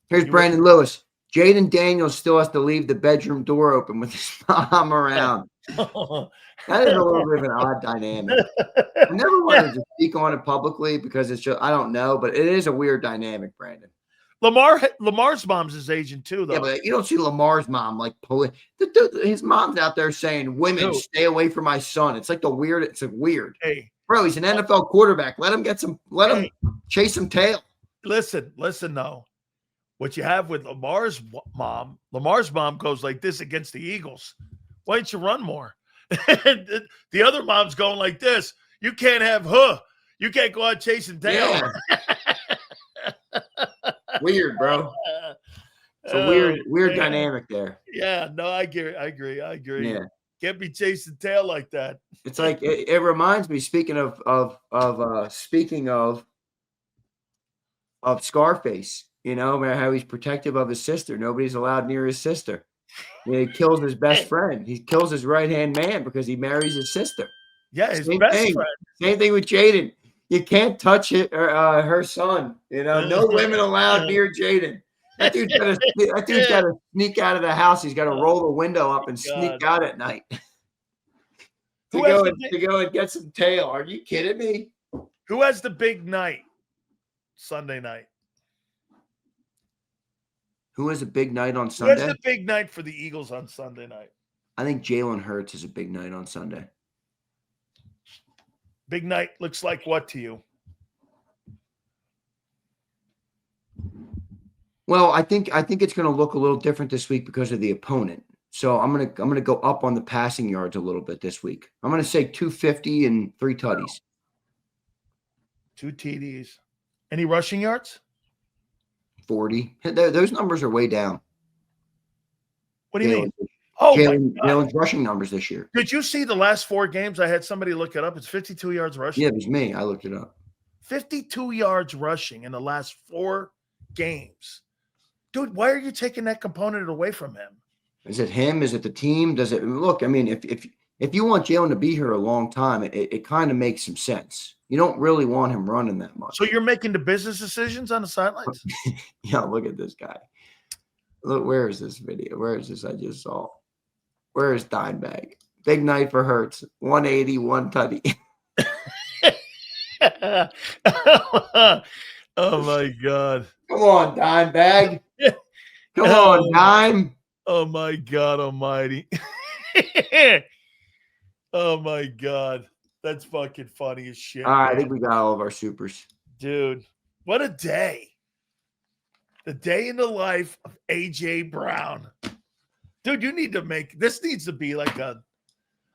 Here's Brandon Lewis. Jayden Daniels still has to leave the bedroom door open with his mom around. That is a little bit of an odd dynamic. I never wanted to speak on it publicly because it's just, I don't know, but it is a weird dynamic, Brandon. Lamar's mom's his agent too, though. Yeah, but you don't see Lamar's mom like pulling. His mom's out there saying, "Women, stay away from my son." It's like weird. Hey, bro, he's an NFL quarterback. Let him him chase some tail. Listen, though. What you have with Lamar's mom goes like this against the Eagles. Why don't you run more? The other mom's going like this. You can't have You can't go out chasing tail. Yeah. Weird, bro. It's a weird dynamic there. Yeah, no, I agree. Yeah. Can't be chasing tail like that. It's like it reminds me. Speaking of Scarface, you know how he's protective of his sister. Nobody's allowed near his sister. He kills his best friend. He kills his right-hand man because he marries his sister. Yeah, his best friend. Same thing with Jayden. You can't touch it or her son. No women allowed near Jayden. That dude's got to sneak out of the house. He's got to roll the window up and sneak out at night to go and get some tail. Are you kidding me? Who has the big night Sunday night? Who has a big night on Sunday? Who has the big night for the Eagles on Sunday night? I think Jalen Hurts is a big night on Sunday. Big night looks like what to you? Well, I think it's going to look a little different this week because of the opponent. So I'm gonna go up on the passing yards a little bit this week. I'm gonna say 250 and 3 tutties. 2 TDs. Any rushing yards? 40. Those numbers are way down. What do you mean? Jalen's rushing numbers this year. Did you see the last 4 games? I had somebody look it up. It's 52 yards rushing. Yeah, it was me. I looked it up. 52 yards rushing in the last 4 games. Dude, why are you taking that component away from him? Is it him? Is it the team? Does it look? I mean, if you want Jalen to be here a long time, it kind of makes some sense. You don't really want him running that much. So you're making the business decisions on the sidelines? Yeah, look at this guy. Look, where is this video? Where is this I just saw? Where is Dime Bag? Big night for Hurts. 180, 1 tutty. Oh, my God. Come on, Dime Bag. Come on, Dime. Oh, my God almighty. Oh, my God. That's fucking funny as shit. All right, I think we got all of our supers. Dude, what a day. The day in the life of A.J. Brown. Dude, you need to make – this needs to be like a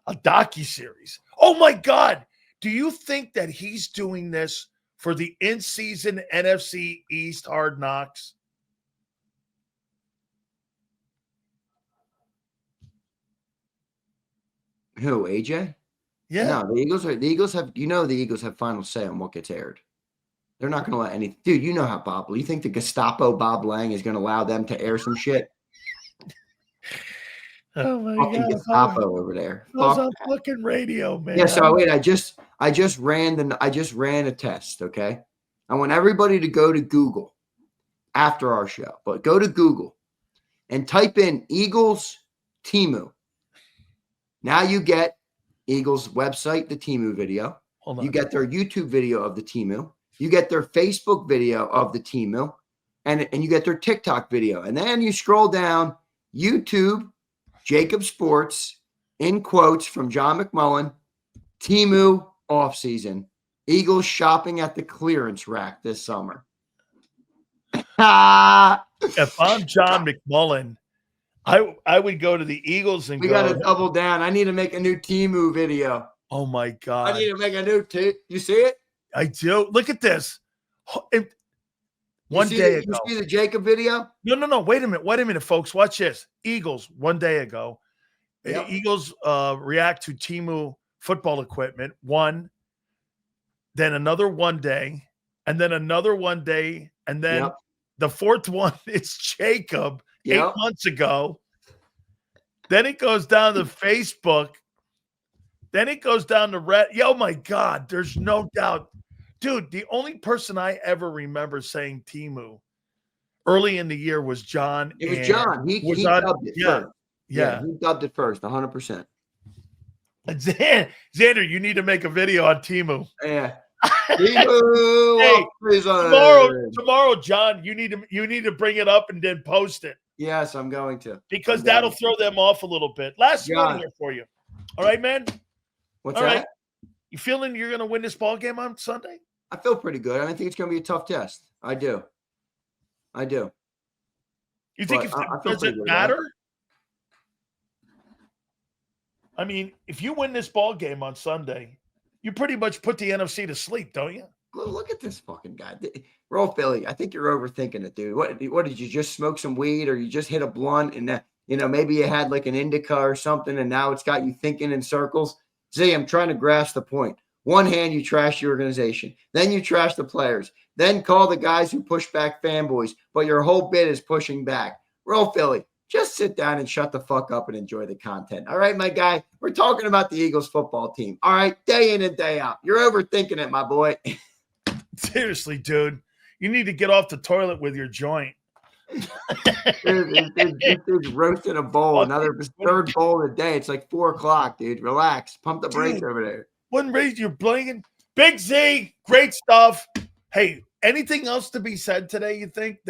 docuseries. Oh, my God. Do you think that he's doing this for the in-season NFC East Hard Knocks? Who, AJ? Yeah. No, the Eagles have final say on what gets aired. They're not going to let any – dude, you know how Bob – you think the Gestapo Bob Lang is going to allow them to air some shit? Oh, my fucking God. Gestapo over there. It was on fucking radio, man. Yeah, so wait, I just ran a test, okay? I want everybody to go to Google after our show, but go to Google and type in Eagles Teemu. Now you get Eagles website, the Teemu video. Hold on. You get their YouTube video of the Teemu. You get their Facebook video of the Teemu. And you get their TikTok video. And then you scroll down, YouTube, JAKIB Sports, in quotes from John McMullen, Teemu offseason. Eagles shopping at the clearance rack this summer. If I'm John McMullen, I would go to the Eagles and we got to double down. I need to make a new Teemu video. Oh, my God. I need to make a new You see it? I do. Look at this. One day ago. You see the JAKIB video? No. Wait a minute, folks. Watch this. Eagles, one day ago. Yep. Eagles react to Teemu football equipment. One. Then another one day. And then another one day. And then the fourth one is JAKIB 8 months ago. Then it goes down to Facebook. Then it goes down to Reddit. Oh, my God. There's no doubt. Dude, the only person I ever remember saying Teemu early in the year was John. It was John. He dubbed it first. Yeah, he dubbed it first, 100%. Zander, you need to make a video on Teemu. Yeah. Teemu. Hey, tomorrow, John, you need to bring it up and then post it. Yes, I'm going to. Because that'll throw them off a little bit. Last one here for you. All right, man? What's that? Right. You feeling you're going to win this ball game on Sunday? I feel pretty good. I think it's going to be a tough test. I do. You think does it matter? Right? I mean, if you win this ball game on Sunday, you pretty much put the NFC to sleep, don't you? Look at this fucking guy. Roll Philly. I think you're overthinking it, dude. What did you just smoke some weed or you just hit a blunt and that, maybe you had like an indica or something and now it's got you thinking in circles? See, I'm trying to grasp the point. One hand, you trash the organization. Then you trash the players. Then call the guys who push back fanboys. But your whole bit is pushing back. Roll Philly. Just sit down and shut the fuck up and enjoy the content. All right, my guy? We're talking about the Eagles football team. All right? Day in and day out. You're overthinking it, my boy. Seriously, dude. You need to get off the toilet with your joint. Dude's roasting a bowl. Another third bowl of the day. It's like 4:00, dude. Relax. Pump the brakes over there. One raise you're blinging. Big Z, great stuff. Hey, anything else to be said today? You think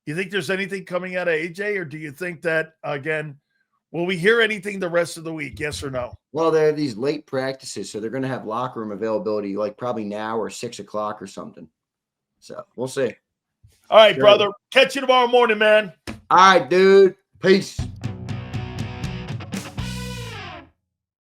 there's anything coming out of AJ, or do you think that again? Will we hear anything the rest of the week? Yes or no? Well, there are these late practices, so they're going to have locker room availability, like probably now or 6:00 or something. So we'll see. All right, brother. Catch you tomorrow morning, man. All right, dude. Peace.